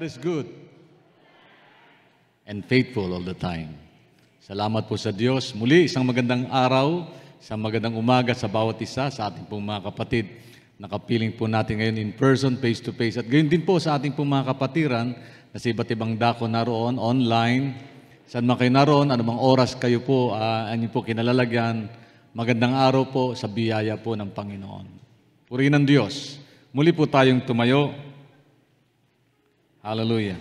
God is good and faithful all the time. Salamat po sa Diyos. Muli, isang magandang araw, isang magandang umaga sa bawat isa, sa ating pong mga kapatid. Nakapiling po natin ngayon in person, face-to-face. At gayon din po sa ating pong mga kapatiran na sa iba't ibang dako naroon, online. Saan man kayo naroon, anumang oras kayo po, ano po kinalalagyan. Magandang araw po sa biyaya po ng Panginoon. Purihin ng Diyos. Muli po tayong tumayo. Hallelujah.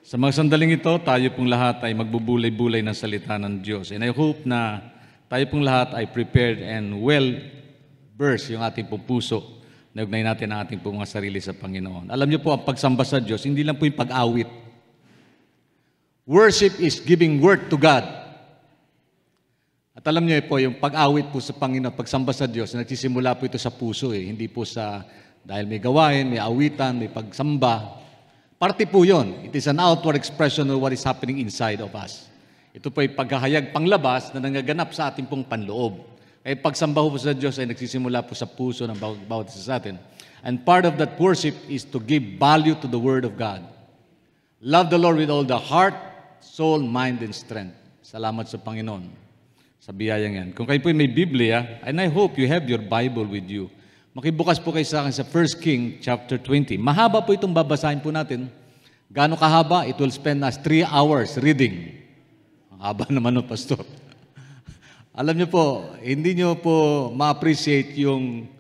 Sa mga sandaling ito, tayo pong lahat ay magbubulay-bulay ng salita ng Diyos. And I hope na tayo pong lahat ay prepared and well-versed yung ating pong puso na ugnay natin ang ating pong mga sarili sa Panginoon. Alam niyo po, ang pagsamba sa Diyos, hindi lang po yung pag-awit. Worship is giving word to God. At alam niyo po, yung pag-awit po sa Panginoon, pagsamba sa Diyos, nagsisimula po ito sa puso Hindi po sa, dahil may gawain, may awitan, may pagsamba. Parte po yun. It is an outward expression of what is happening inside of us. Ito po ay paghahayag panglabas na nangaganap sa ating pong panloob. Kaya pagsamba po sa Diyos ay nagsisimula po sa puso ng bawat isa sa atin. And part of that worship is to give value to the Word of God. Love the Lord with all the heart, soul, mind, and strength. Salamat sa Panginoon sa biyayang yan. Kung kayo po may Biblia, and I hope you have your Bible with you, makibukas po kayo sa akin sa 1 King chapter 20. Mahaba po itong babasahin po natin. Gaano kahaba? It will spend us 3 hours reading. Ang haba naman ng pastor. Alam niyo po, hindi niyo po ma-appreciate yung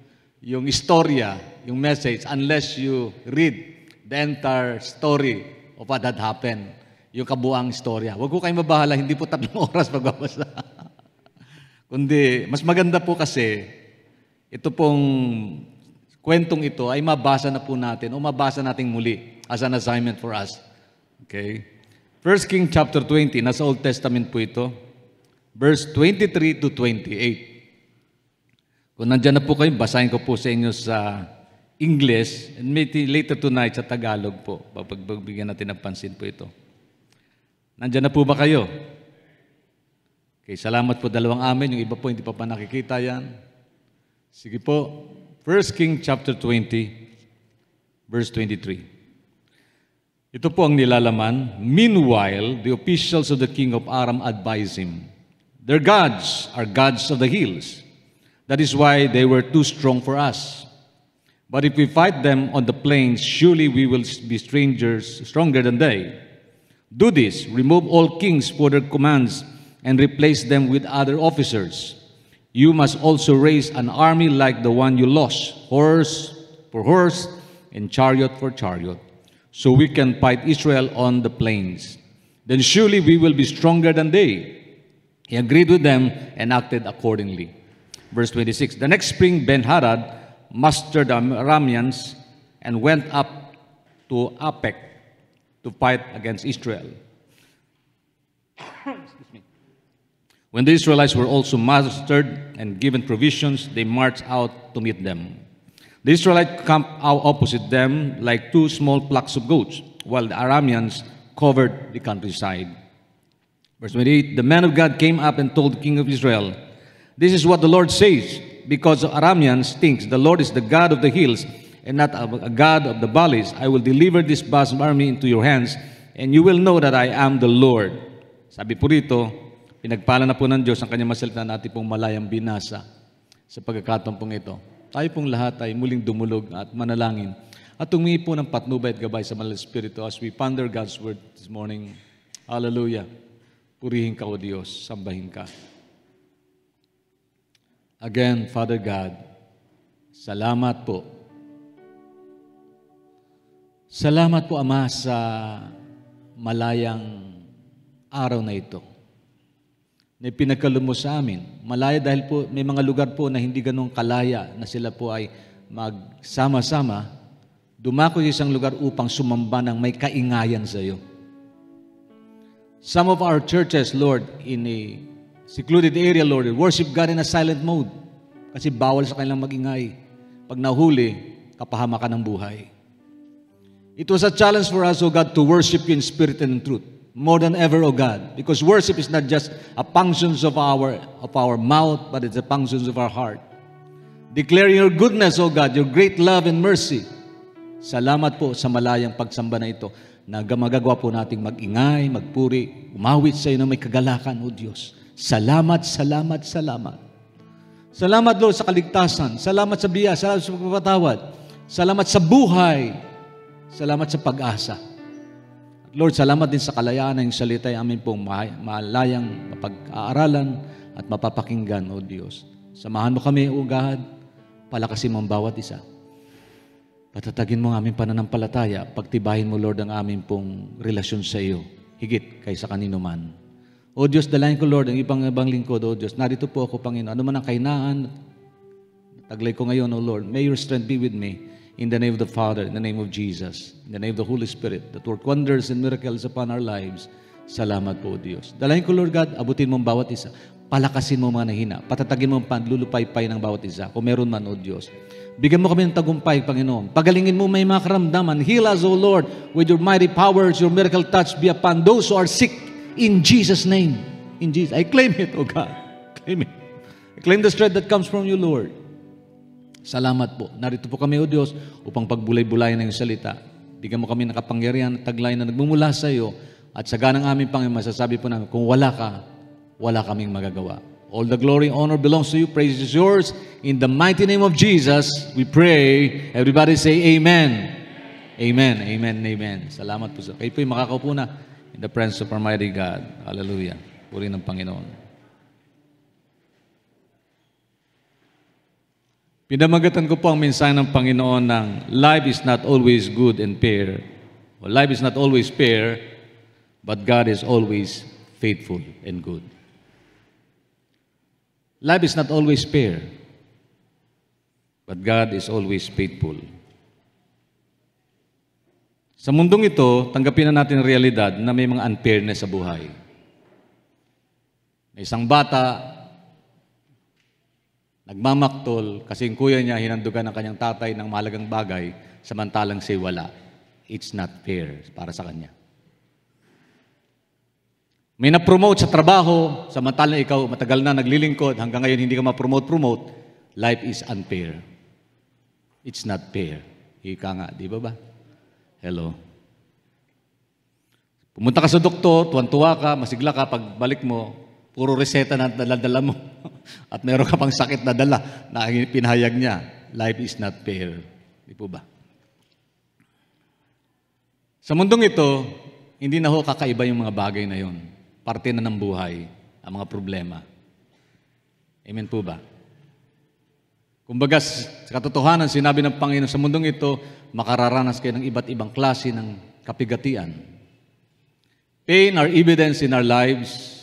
istorya, yung message, unless you read the entire story of what had happened. Yung kabuang istorya. Huwag ko kayong mabahala, hindi po 3 oras magbabasa. Kundi, mas maganda po kasi, ito pong kwentong ito ay mabasa na po natin o mabasa nating muli as an assignment for us. Okay? 1 King chapter 20, nasa Old Testament po ito. Verse 23 to 28. Kung nandyan na po kayo, basahin ko po sa inyo sa English and maybe later tonight sa Tagalog po. Pagbigyan natin ng pansin po ito. Nandyan na po ba kayo? Okay, salamat po dalawang amen. Yung iba po hindi pa nakikita yan. Sige po, 1 King chapter 20, verse 23. Ito po ang nilalaman. Meanwhile, the officials of the king of Aram advised him, their gods are gods of the hills. That is why they were too strong for us. But if we fight them on the plains, surely we will be stronger than they. Do this, remove all kings for their commands, and replace them with other officers. You must also raise an army like the one you lost, horse for horse and chariot for chariot, so we can fight Israel on the plains. Then surely we will be stronger than they. He agreed with them and acted accordingly. Verse 26, the next spring Ben-Hadad mustered the Arameans and went up to Apec to fight against Israel. Excuse me. When the Israelites were also mustered and given provisions, they marched out to meet them. The Israelites camped out opposite them like 2 small flocks of goats, while the Arameans covered the countryside. Verse 28, the man of God came up and told the king of Israel, this is what the Lord says, because the Arameans think the Lord is the God of the hills and not a God of the valleys. I will deliver this vast army into your hands, and you will know that I am the Lord. Sabi po rito, pinagpala na po ng Diyos ang kanyang masalita na ating pong malayang binasa sa pagkakataon pong ito. Tayo pong lahat ay muling dumulog at manalangin at humingi po ng patnubay at gabay sa Banal na Espiritu as we ponder God's Word this morning. Hallelujah. Purihin ka, O Diyos. Sambahin ka. Again, Father God, salamat po. Salamat po, Ama, sa malayang araw na ito na pinagkaloob mo sa amin. Malaya dahil po may mga lugar po na hindi ganun kalaya na sila po ay magsama-sama, dumako sa isang lugar upang sumamba ng may kaingayan sa iyo. Some of our churches, Lord, in a secluded area, Lord, worship God in a silent mode kasi bawal sa kanilang magingay. Pag nahuli, kapahamakan ng buhay. It was a challenge for us, O God, to worship you in spirit and in truth. More than ever, O God, because worship is not just a functions of our mouth, but it's a functions of our heart. Declaring your goodness, O God, your great love and mercy, Salamat po sa malayang pagsamba na ito na magagawa po nating mag-ingay, magpuri, umawit sa iyo na may kagalakan, O Diyos. Salamat, salamat, salamat. Salamat, Lord, sa kaligtasan. Salamat sa biya. Salamat sa pagpapatawad. Salamat sa buhay. Salamat sa pag-asa. Lord, salamat din sa kalayaan ng salita ay amin pong malayang mapag-aaralan at mapapakinggan, O Diyos. Samahan mo kami, O God, palakasin mo ang bawat isa. Patatagin mo ang aming pananampalataya, pagtibahin mo, Lord, ang aming pong relasyon sa iyo, higit kaysa kanino man. O Diyos, dalayan ko, Lord, ang ibang lingkod, O Diyos. Narito po ako, Panginoon. Ano man ang kahinaan, taglay ko ngayon, O Lord. May your strength be with me. In the name of the Father, in the name of Jesus, in the name of the Holy Spirit, that work wonders and miracles upon our lives. Salamat po, Diyos. Dalayan ko, Lord God, abutin mo ang bawat isa. Palakasin mo mga nahina. Patatagin mo ang panlulupaypay ng bawat isa. Kung meron man, O Diyos. Bigyan mo kami ng tagumpay, Panginoon. Pagalingin mo may mga karamdaman. Heal us, O Lord, with your mighty powers, your miracle touch be upon those who are sick. In Jesus' name. In Jesus. I claim it, O God. Claim it. I claim the strength that comes from you, Lord. Salamat po. Narito po kami, O Diyos, upang pagbulay-bulayan ng iyong salita. Bigyan mo kami ng kapangyarihan at taglay na nagmumula sa iyo. At sa ganang aming Panginoon, masasabi po namin, kung wala ka, wala kaming magagawa. All the glory, honor belongs to you. Praise is yours. In the mighty name of Jesus, we pray. Everybody say amen. Amen, amen, amen. Salamat po. Kayo po yung makakaupo na in the presence of Almighty God. Hallelujah. Puri ng Panginoon. Pinamagatan ko po ang mensahe ng Panginoon ng life is not always good and fair. Well, life is not always fair, but God is always faithful and good. Life is not always fair, but God is always faithful. Sa mundong ito, tanggapin na natin ang realidad na may mga unfairness sa buhay. May isang bata, nagmamaktol kasi yung kuya niya hinandugan ng kanyang tatay ng mahalagang bagay, samantalang siya wala. It's not fair para sa kanya. May na-promote sa trabaho, samantalang ikaw matagal na naglilingkod, hanggang ngayon hindi ka ma-promote. Life is unfair. It's not fair. Ika nga, di ba ba? Hello. Pumunta ka sa doktor, tuwan-tuwa ka, masigla ka, pagbalik mo, puro reseta na dala mo. At meron ka pang sakit na dala na pinahayag niya. Life is not fair. Di po ba? Sa mundong ito, hindi na ho kakaiba yung mga bagay na yon. Parte na ng buhay, ang mga problema. Amen po ba? Kumbaga, sa katotohanan, sinabi ng Panginoon, sa mundong ito, makararanas kayo ng iba't ibang klase ng kapigatian. Pain are evidence in our lives.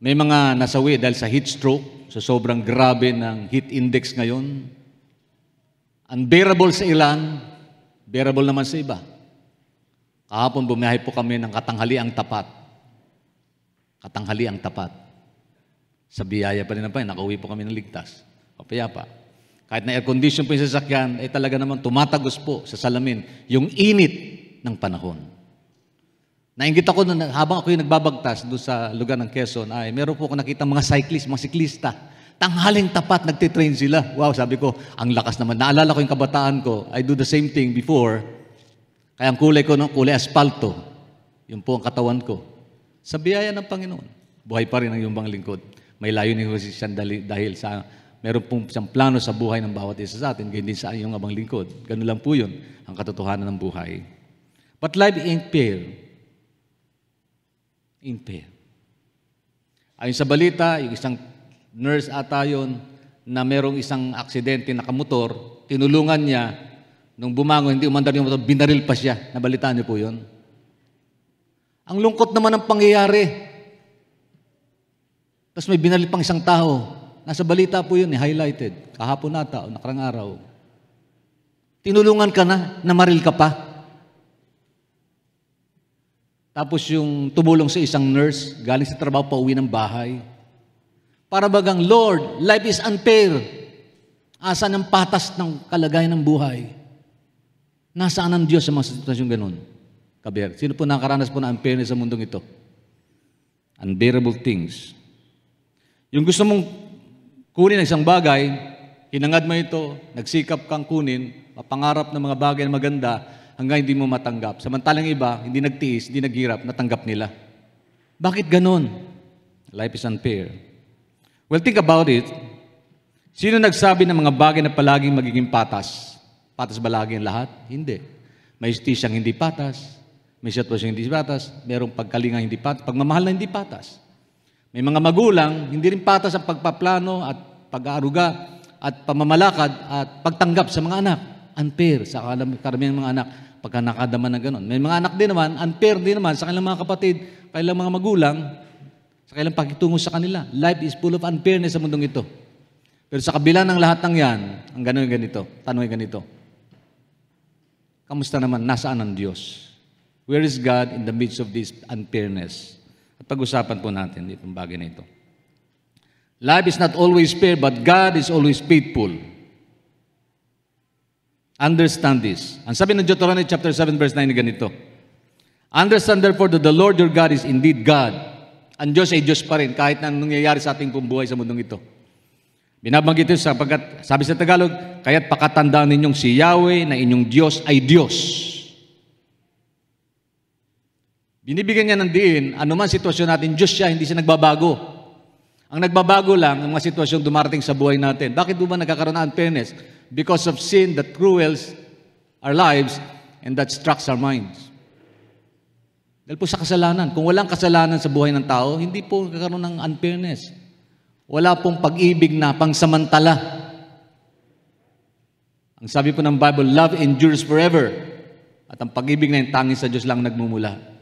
May mga nasawi dahil sa heat stroke, sa sobrang grabe ng heat index ngayon. Unbearable sa ilan, bearable naman sa iba. Kahapon bumiyahe po kami ng katanghaliang tapat. Katanghaliang tapat. Sa biyaya pa rin na pa, nakauwi po kami ng ligtas. Kapayapa. Kahit na air condition po yung sasakyan, ay talaga naman tumatagos po sa salamin yung init ng panahon. Nainggit ako na habang ako yung nagbabagtas doon sa lugar ng Quezon, ay meron po ako nakita mga cyclist, mga siklista. Tanghaling tapat, nagtitrain sila. Wow, sabi ko, ang lakas naman. Naalala ko yung kabataan ko, I do the same thing before. Kaya ang kulay ko, no, kulay asfalto. Yun po ang katawan ko. Sa biyaya ng Panginoon, buhay pa rin ang iyong mga lingkod. May layunin ko siya dahil sa meron pong siyang plano sa buhay ng bawat isa sa atin, ganyan din sa iyong abang lingkod. Ganun lang po yun, ang katotohanan ng buhay. But life ain't fair. Ain't fair. Ayon sa balita, yung isang nurse ata yun, na merong isang aksidente na kamotor, tinulungan niya, nung bumangon, hindi umandar yung motor, binaril pa siya. Nabalitaan niyo po yun? Ang lungkot naman ng pangyayari. Tapos may binaril pang isang tao. Nasa balita po yun, highlighted. Kahapon nata o nakarang araw. Tinulungan ka na, namaril ka pa. Tapos yung tumulong sa isang nurse, galing sa trabaho, pauwi ng bahay. Para bagang, Lord, life is unfair. Asan ang patas ng kalagayan ng buhay? Nasaan ang Diyos sa mga sitwasyong ganun? Kaber, sino po nakaranas po na unfairness sa mundong ito? Unbearable things. Yung gusto mong kunin ng isang bagay, hinangad mo ito, nagsikap kang kunin, mapangarap ng mga bagay na maganda, hanggang hindi mo matanggap. Samantalang iba, hindi nagtiis, hindi naghirap, natanggap nila. Bakit ganun? Life is unfair. Well, think about it. Sino nagsabi ng mga bagay na palaging magiging patas? Patas ba lagi ang lahat? Hindi. May justisyang hindi patas, may sitwasyong hindi patas, mayroong pagkalingang hindi patas, pagmamahal na hindi patas. May mga magulang, hindi rin patas ang pagpaplano at pag-aaruga at pamamalakad at pagtanggap sa mga anak. Unfair sa karamihan ng mga anak pagka nakadama na gano'n. May mga anak din naman, unfair din naman sa kanilang mga kapatid, kanilang mga magulang, sa kanilang pakitungo sa kanila. Life is full of unfairness sa mundong ito. Pero sa kabila ng lahat ng yan, ang gano'n ganito, tanong ganito, kamusta naman, nasaan ang Diyos? Where is God in the midst of this unfairness? At pag-usapan po natin itong bagay na ito. Life is not always fair, but God is always faithful. Understand this. Ang sabi ng Deuteronomy chapter 7 verse 9 ganito, understand therefore that the Lord your God is indeed God. Ang Diyos ay Diyos pa rin kahit na nangyayari sa ating buhay sa mundong ito. Binabanggit ito sapagkat, sabi sa Tagalog, kaya't pakatandaan ninyong si Yahweh na inyong Diyos ay Diyos. Binibigyan niya ng diin, anuman sitwasyon natin, Diyos siya, hindi siya nagbabago. Ang nagbabago lang, ang mga sitwasyong dumarating sa buhay natin. Bakit ba nagkakaroon ng unfairness? Because of sin that cruels our lives and that strucks our minds. Dahil po sa kasalanan. Kung walang kasalanan sa buhay ng tao, hindi po nagkakaroon ng unfairness. Wala pong pag-ibig na pangsamantala. Ang sabi po ng Bible, love endures forever. At ang pag-ibig na yung tanging sa Diyos lang nagmumula.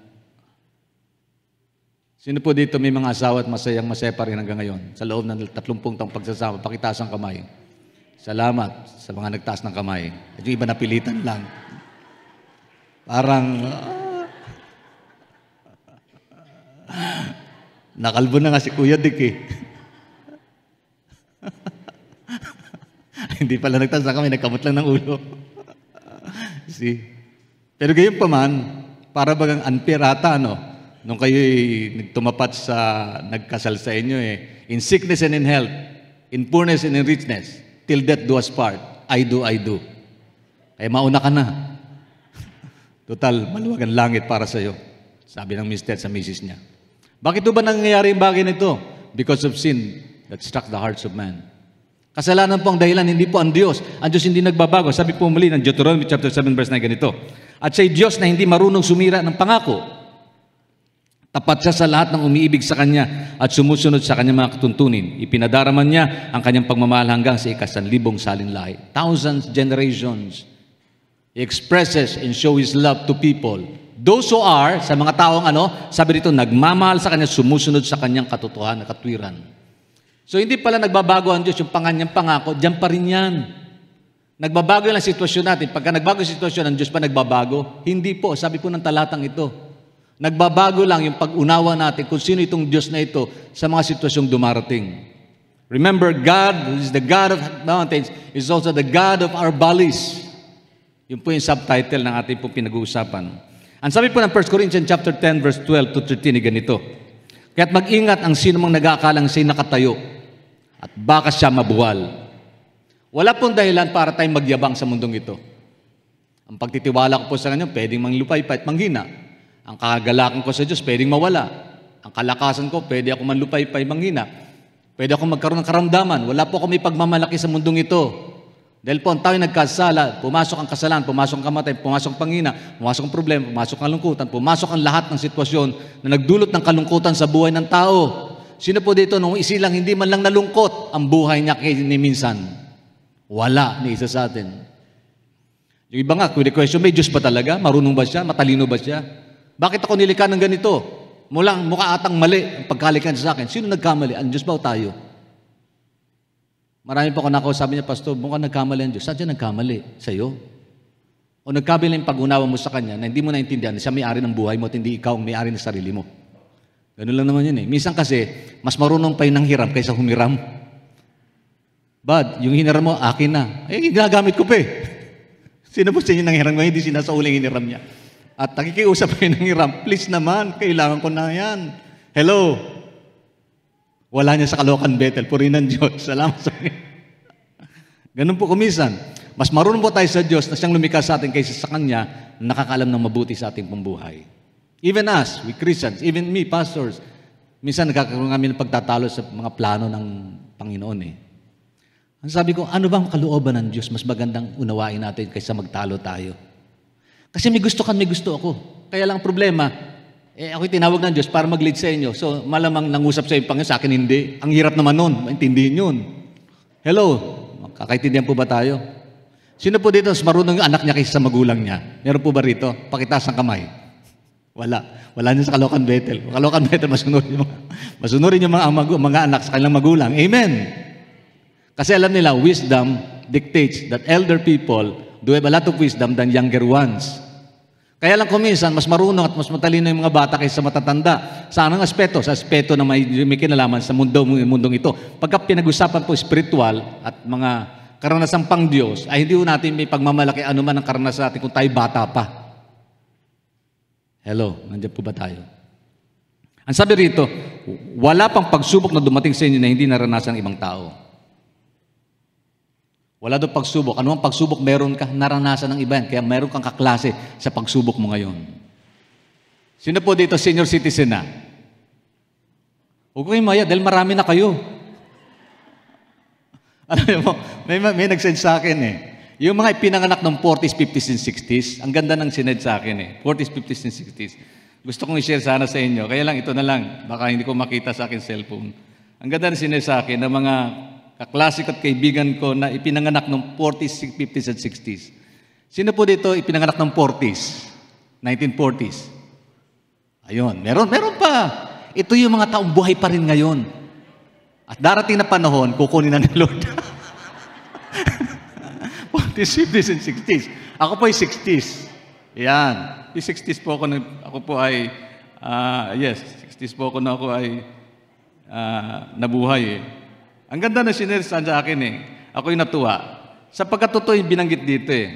Sino po dito may mga asawa at masaya pa rin hanggang ngayon? Sa loob ng 30 taong pagsasama, pakitaas ang kamay. Salamat sa mga nagtaas ng kamay. At yung iba napilitan lang. Parang, nakalbo na nga si Kuya Dick eh. Hindi pala nagtaas ng kamay, nagkamot lang ng ulo. See? Pero gayon pa man, para bagang unfair ata, no? Nung kayo'y nagtumapat sa, nagkasal sa inyo in sickness and in health, in poorness and in richness, till death do us part, I do. Kaya mauna ka na. Total, maluwag ang langit para sa iyo. Sabi ng Mr. sa misis niya. Bakit ba nangyayari yung bagay nito? Because of sin that struck the hearts of man. Kasalanan po ang dahilan, hindi po ang Diyos. Ang Diyos hindi nagbabago. Sabi po muli ng Deuteronomy chapter 7 verse 9 ganito, at siya'y Diyos na hindi marunong sumira ng pangako. Tapat siya sa lahat ng umiibig sa Kanya at sumusunod sa Kanyang mga katuntunin. Ipinadaraman niya ang Kanyang pagmamahal hanggang sa 1,000,000 salinlahi. Thousands, generations. He expresses and shows His love to people. Those who are, sa mga taong sabi dito, nagmamahal sa Kanya, sumusunod sa Kanyang katotohanan, katwiran. So hindi pala nagbabago ang Diyos, yung Kanyang pangako, diyan pa rin yan. Nagbabago yung sitwasyon natin. Pagka nagbago yung sitwasyon, ang Diyos pa nagbabago? Hindi po, sabi po ng talatang ito. Nagbabago lang yung pag-unawa natin kung sino itong Diyos na ito sa mga sitwasyong dumarating. Remember, God, who is the God of mountains, is also the God of our valleys. Yun po yung subtitle ng ating pong pinag-uusapan. Ang sabi po ng 1 Corinthians chapter 10, verse 12 to 13, ganito, kaya't mag-ingat ang sino mang nag-aakalang siya'y nakatayo at baka siya mabuwal. Wala pong dahilan para tayong magyabang sa mundong ito. Ang pagtitiwala ko po sa kanya, pwedeng manglupay-pay at manghina. Ang kagalakan ko sa Diyos, pwedeng mawala. Ang kalakasan ko, pwede ako manlupay-pay, manghina. Pwede ako magkaroon ng karamdaman. Wala po ako may pagmamalaki sa mundong ito. Dahil po ang tayo nagkasala, pumasok ang kasalan, pumasok ang kamatay, pumasok ang panghina, pumasok ang problema, pumasok ang kalungkutan, pumasok ang lahat ng sitwasyon na nagdulot ng kalungkutan sa buhay ng tao. Sino po dito nung isilang hindi man lang nalungkot ang buhay niya ni minsan? Wala ni isa sa atin. Yung iba nga, question, may Diyos ba talaga? Marunong ba siya? Matalino ba siya? Bakit ako nilikha ng ganito? Mukha atang mali ang pagkalikan sa akin. Sino nagkamali? Ang Diyos ba o tayo? Marami pa ako nakausap niya, Pastor, mukhang nagkamali ang Diyos. Saan siya nagkamali? Sa'yo? O nagkamali yung pag-unawa mo sa Kanya na hindi mo naintindihan na siya may-ari ng buhay mo at hindi ikaw ang may-ari ng sarili mo. Ganun lang naman yun eh. Minsan kasi, mas marunong pa yung nanghiram kaysa humiram. Bad, yung hiniram mo, akin na. Ginagamit ko pa eh. Sino po sa inyo nanghiram mo? Hindi sinasauling hiniram niya. At nakikiusap kayo ng hiram, please naman, kailangan ko na yan. Hello? Wala niya sa Kalokan Bethel, purihin ng Diyos. Salamat sa inyo. Ganun po kumisan. Mas marunong po tayo sa Diyos na siyang lumikha sa atin kaysa sa Kanya na nakakaalam ng mabuti sa ating pambuhay. Even us, we Christians, even me, pastors, minsan nagkakaroon kami ng pagtatalo sa mga plano ng Panginoon eh. Ang sabi ko, ano bang kalooban ng Diyos? Mas magandang unawain natin kaysa magtalo tayo. Kasi may gusto ka, may gusto ako. Kaya lang problema, ako'y tinawag ng Diyos para mag-lead sa inyo. So malamang nangusap sa inyo, Panginoon, sa akin hindi. Ang hirap naman nun, maintindihin yun. Hello, kakaintindihan po ba tayo? Sino po dito mas marunong yung anak niya kaysa sa magulang niya? Meron po ba rito? Pakitaas ng kamay. Wala. Wala niya sa Caloocan Bethel. Caloocan Bethel, masunurin yung mga anak sa kanilang magulang. Amen. Kasi alam nila, wisdom dictates that elder people do have a lot of wisdom than younger ones. Kaya lang kuminsan, mas marunong at mas matalino yung mga bata kaysa matatanda. Sa anong aspeto? Sa aspeto na may kinalaman sa mundong ito. Pagka pinag-usapan po spiritual at mga karanasang pang Diyos, ay hindi po natin may pagmamalaki anuman ang karanasan natin kung tayo bata pa. Hello, nandiyan po ba tayo? Ang sabi rito, wala pang pagsubok na dumating sa inyo na hindi naranasan ng ibang tao. Wala doon pagsubok. Anumang pagsubok meron ka, naranasan ng iba yan. Kaya meron kang kaklase sa pagsubok mo ngayon. Sino po dito senior citizen na? Huwag kayong maya dahil marami na kayo. Alam mo, may nag-send sa akin eh. Yung mga ipinanganak ng 40s, 50s, and 60s, ang ganda ng sined sa akin eh. 40s, 50s, and 60s. Gusto kong i-share sana sa inyo. Kaya lang, ito na lang. Baka hindi ko makita sa akin cellphone. Ang ganda ng sined sa akin ng mga kaklasik at kaibigan ko na ipinanganak ng 40s, 50s, and 60s. Sino po dito ipinanganak ng 40s? 1940s? Ayun, meron pa. Ito yung mga taong buhay pa rin ngayon. At darating na panahon, kukunin na ni Lord. 40s, 50s, and 60s. Ako po ay 60s. Yan. Yung 60s po ako po ay, 60s po ako na ako ay nabuhay eh. Ang ganda na sinersan sa akin eh. Ako'y natuwa. Sapagkat totoo yung binanggit dito eh.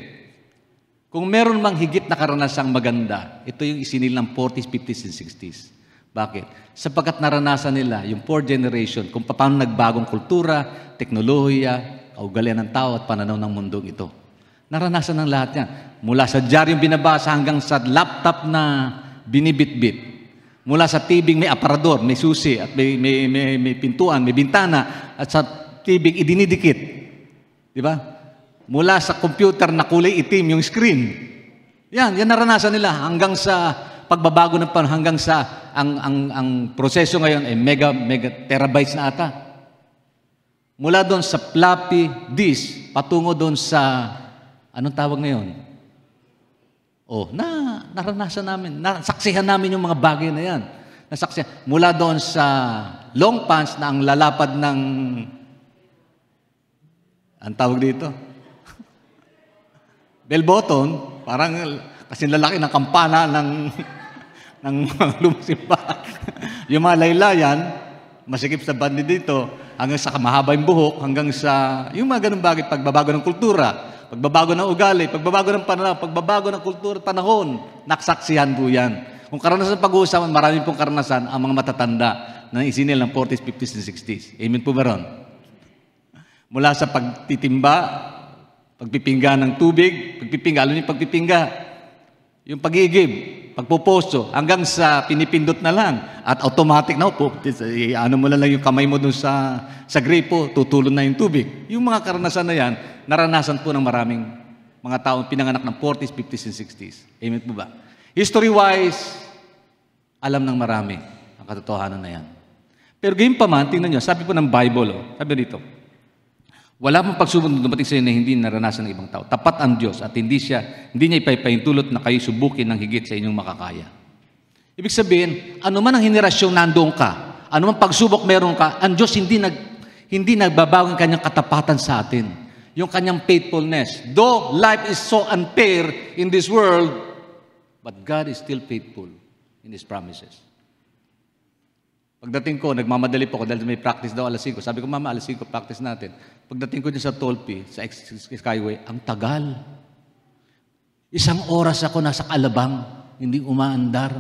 Kung meron mang higit na karanasang maganda, ito yung isinil ng 40s, 50s, and 60s. Bakit? Sapagkat naranasan nila yung 4th generation kung paano nagbagong kultura, teknolohiya, kaugalian ng tao at pananaw ng mundong ito. Naranasan ng lahat yan. Mula sa diaryong binabasa hanggang sa laptop na binibitbit. Mula sa TV may aparador, may susi, at may pintuan, may bintana, at sa TV idinidikit. Di ba? Mula sa computer na kulay itim yung screen. Yan naranasan nila hanggang sa pagbabago ng panahon, hanggang sa ang proseso ngayon ay mega terabytes na ata. Mula doon sa floppy disk patungo doon sa anong tawag ngayon? Naranasan namin, nasaksihan namin yung mga bagay na yan. Nasaksihan. Mula doon sa long pants na ang lalapad ng ang tawag dito? Bell button, parang kasi lalaki ng kampana ng lumasimba. Yung mga laylayan, masikip sa bandi dito, hanggang sa mahaba yung buhok, hanggang sa yung mga ganung bagay, pagbabago ng kultura, pagbabago ng ugali, pagbabago ng pananaw, pagbabago ng kultura, panahon, naksaksihan po yan. Kung karanasan pag-uusapan, marami pong karanasan ang mga matatanda na isinil ng 40s, 50s, and 60s. Amen po ba ron? Mula sa pagtitimba, pagpipingga ng tubig, alam niyo pagpipingga, yung pag-iigib, pagpuposto, hanggang sa pinipindot na lang, at automatic na po, ano mo lang yung kamay mo dun sa gripo, tutulon na yung tubig. Yung mga karanasan na yan, naranasan po ng maraming mga taong pinanganak ng 40s, 50s, and 60s. Amen po ba? History-wise, alam ng marami ang katotohanan na yan. Pero gayon pa man, tingnan nyo, sabi po ng Bible, sabi dito, wala pong pagsubok na dumating sa inyo na hindi naranasan ng ibang tao. Tapat ang Diyos at hindi niya ipahintulot na kayo subukin ng higit sa inyong makakaya. Ibig sabihin, ano man ang henerasyon nandoon ka, ano man pagsubok meron ka, ang Diyos hindi nagbabago ang kanyang katapatan sa atin. Yung kanyang faithfulness. Though life is so unfair in this world, but God is still faithful in His promises. Pagdating ko, nagmamadali po ako dahil may practice daw alas 5. Sabi ko, Mama, alas 5, practice natin. Pagdating ko din sa Tolpi, sa Skyway, ang tagal. 1 oras ako nasa Alabang, hindi umaandar.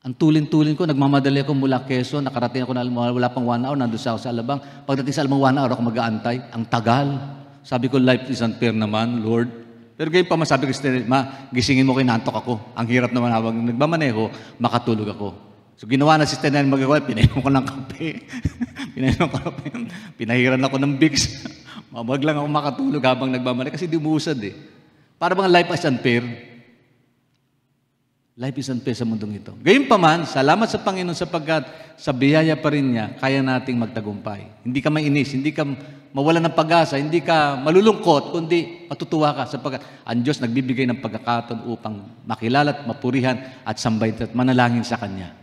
Ang tulin-tulin ko, nagmamadali ako mula Quezon, nakarating ako na wala pang 1 hour, nandun ako sa Alabang. Pagdating sa Alabang 1 hour, ako mag-aantay. Ang tagal. Sabi ko, life is unfair naman, Lord. Pero gayon pa, masabi ko, gisingin mo, kinantok ako. Ang hirap naman habang nagmamaneho, makatulog ako. So ginawa na si Stenel magagawa, pinainom ko ng kape. Pinahiran ako ng Vicks. Wag lang ako makatulog habang nagmamaneho kasi di umusad eh. Para bang life is unfair? Life is unfair sa mundong ito. Gayunpaman, salamat sa Panginoon sapagkat sa biyaya pa rin niya, kaya nating magtagumpay. Hindi ka mainis, hindi ka mawala ng pag-asa, hindi ka malulungkot, kundi matutuwa ka sapagkat ang Diyos nagbibigay ng pagkakataon upang makilala at mapurihan at sambahin at manalangin sa Kanya.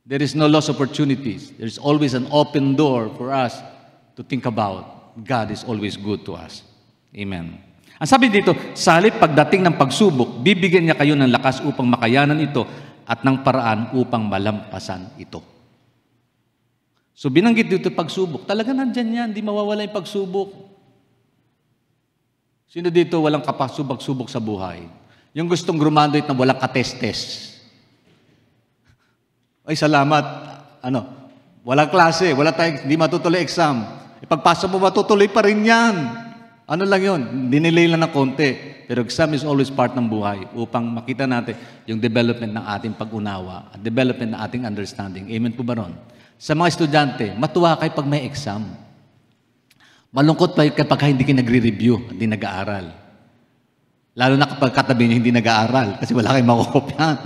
There is no lost opportunities. There is always an open door for us to think about. God is always good to us. Amen. Ang sabi dito, sa halip pagdating ng pagsubok, bibigyan niya kayo ng lakas upang makayanan ito at ng paraan upang malampasan ito. So binanggit dito pagsubok. Talaga nandyan yan, hindi mawawala yung pagsubok. Sino dito walang kapasubok-subok sa buhay? Yung gustong graduate na walang katestes. Ay, salamat. Walang klase, hindi matutuloy exam. Ipagpasa mo, matutuloy pa rin yan. Ano lang yun? Dinilay lang ng konti. Pero exam is always part ng buhay upang makita natin yung development ng ating pag-unawa at development ng ating understanding. Amen po ba ron? Sa mga estudyante, matuwa kayo pag may exam. Malungkot pa kapag hindi kayo nagre-review, hindi nag-aaral. Lalo na kapag katabi niyo hindi nag-aaral kasi wala kayong makukopyahan.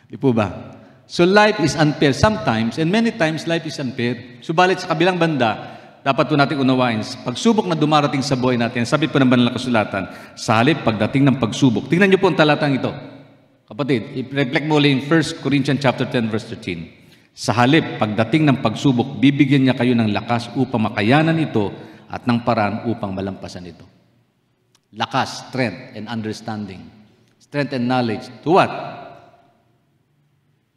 Di po ba? So life is unfair sometimes and many times life is unfair. Subalit sa kabilang banda, dapat po natin unawain, pagsubok na dumarating sa buhay natin, sabi po ng banal na kasulatan, sa halip pagdating ng pagsubok. Tingnan niyo po ang talatang ito. Kapatid, i-reflect mo ulit in 1 Corinthians chapter 10, verse 13. Sa halip pagdating ng pagsubok, bibigyan niya kayo ng lakas upang makayanan ito at ng paraan upang malampasan ito. Lakas, strength, and understanding. Strength and knowledge. To what?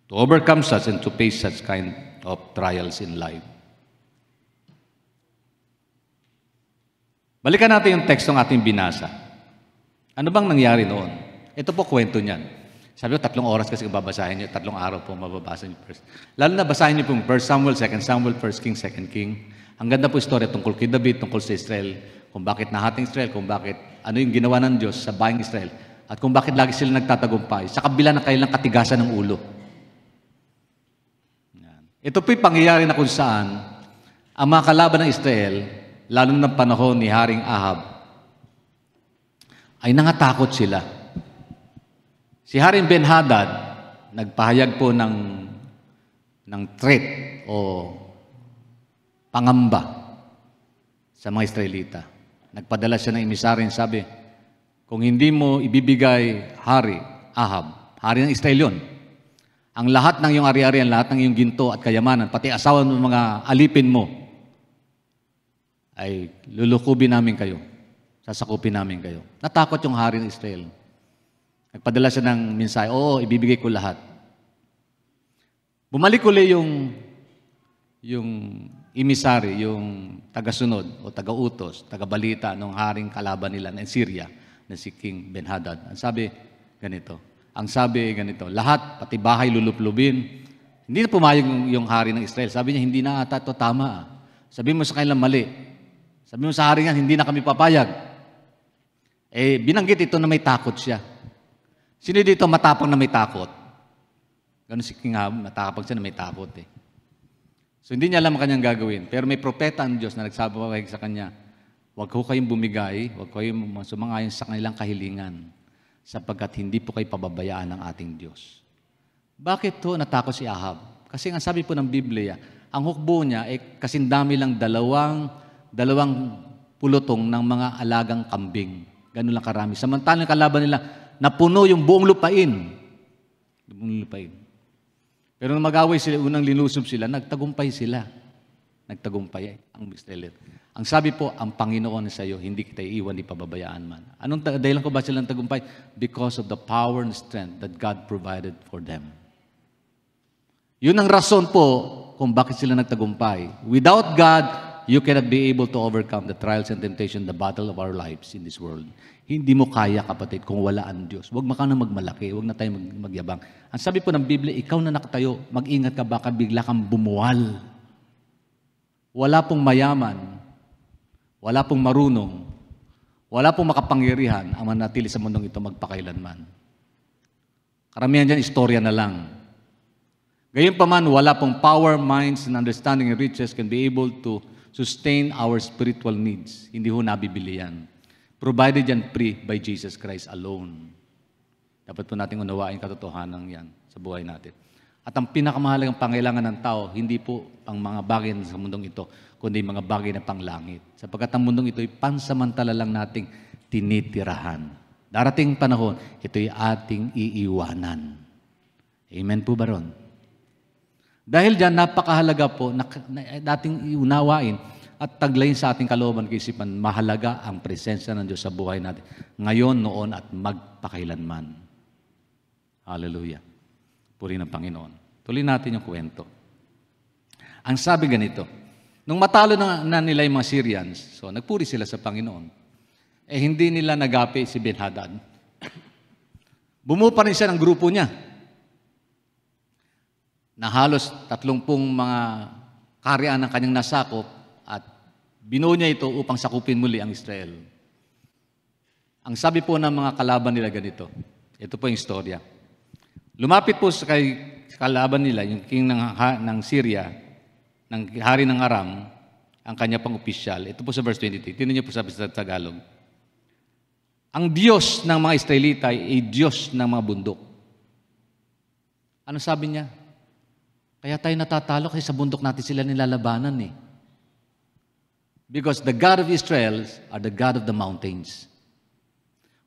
To overcome such and to face such kind of trials in life. Balikan natin yung tekstong ating binasa. Ano bang nangyari noon? Ito po kwento niyan. Sabi ko, 3 oras kasi babasahin niyo, 3 araw po mababasa niyo first. Lalo na basahin niyo po 1 Samuel, 2 Samuel, 1 King, 2 King. Ang ganda po istorya tungkol kay David, tungkol sa Israel, kung bakit nahating Israel, kung bakit ano yung ginawa ng Diyos sa bayang Israel, at kung bakit lagi sila nagtatagumpay sa kabila ng kailang katigasan ng ulo. Ito po yung pangyayari na kung saan ang mga kalaban ng Israel, lalo ng panahon ni Haring Ahab, ay nangatakot sila. Si Haring Ben-Hadad, nagpahayag po ng threat o pangamba sa mga Israelita. Nagpadala siya ng emisarin, sabi, kung hindi mo ibibigay hari, Ahab, hari ng Israel yun, ang lahat ng iyong ari-arian, lahat ng iyong ginto at kayamanan, pati asawa ng mga alipin mo, ay lulukubin namin kayo. Sasakupin namin kayo. Natakot yung hari ng Israel. Nagpadala siya ng mensahe, oo, ibibigay ko lahat. Bumalik uli yung emisary, yung tagasunod o tagautos, tagabalita ng haring kalaban nila ng Syria, na si King Ben-Hadad. Ang sabi ganito, lahat, pati bahay luluplubin. Hindi na pumayag yung hari ng Israel. Sabi niya, hindi na ata ito tama. Sabi mo sa kanilang mali. Sabi mo sa hari nga, hindi na kami papayag. Binanggit ito na may takot siya. Sino dito matapang na may takot? Ganun si King Ahab, matapang siya na may takot eh. So hindi niya alam ang kanyang gagawin. Pero may propeta ang Diyos na nagsabi sa kanya, huwag ko kayong bumigay, huwag kayong sumangayon sa kanilang kahilingan, sapagkat hindi po kayo pababayaan ng ating Diyos. Bakit to natakot si Ahab? Kasi nga sabi po ng Biblia, ang hukbo niya ay kasindami lang dalawang pulutong ng mga alagang kambing. Ganun lang karami. Samantalang kalaban nila, napuno yung buong lupain. Buong lupain. Pero nung mag-away sila, unang linusob sila, nagtagumpay sila. Nagtagumpay ang Israel. Ang sabi po, ang Panginoon sa iyo, hindi kita iiwan, di pababayaan man. Anong dahilan ko ba sila nagtagumpay? Because of the power and strength that God provided for them. Yun ang rason po kung bakit sila nagtagumpay. Without God, you cannot be able to overcome the trials and temptation, the battle of our lives in this world. Hindi mo kaya, kapatid, kung wala ang Diyos. Huwag ka na magmalaki, huwag na tayo magyabang. Ang sabi po ng Biblia, ikaw na nakatayo, mag-ingat ka, baka bigla kang bumuwal. Wala pong mayaman, wala pong marunong, wala pong makapangyarihan ang manatili sa mundong ito magpakailanman. Karamihan dyan, istorya na lang. Gayunpaman, wala pong power, minds, and understanding and riches can be able to sustain our spiritual needs. Hindi ho nabibili yan. Provided yan free by Jesus Christ alone. Dapat po natin unawain katotohanan yan sa buhay natin. At ang pinakamahalagang pangailangan ng tao, hindi po ang mga bagay sa mundong ito, kundi mga bagay na panglangit. Sapagkat ang mundong ito ay pansamantala lang nating tinitirahan. Darating panahon, ito'y ating iiwanan. Amen po ba ron? Dahil dyan, napakahalaga po na dating iunawain at taglayin sa ating kalooban kaisipan, mahalaga ang presensya ng Diyos sa buhay natin. Ngayon, noon, at magpakailanman. Hallelujah. Puri ng Panginoon. Tuloy natin yung kwento. Ang sabi ganito, nung matalo na nila yung mga Syrians, so nagpuri sila sa Panginoon, hindi nila nagapi si Ben-Hadad. Bumuo pa rin siya ng grupo niya, na halos 30 mga kaharian ng kanyang nasakop at binuo niya ito upang sakupin muli ang Israel. Ang sabi po ng mga kalaban nila ganito, ito po yung istorya. Lumapit po sa kalaban nila, yung king ng Syria, ng hari ng Aram, ang kanya pang opisyal. Ito po sa verse 23. Tingnan niyo po sa Tagalog. Ang Diyos ng mga Israelita ay Diyos ng mga bundok. Ano sabi niya? Kaya tayo natatalo kasi sa bundok natin sila nilalabanan eh. Because the God of Israel are the God of the mountains.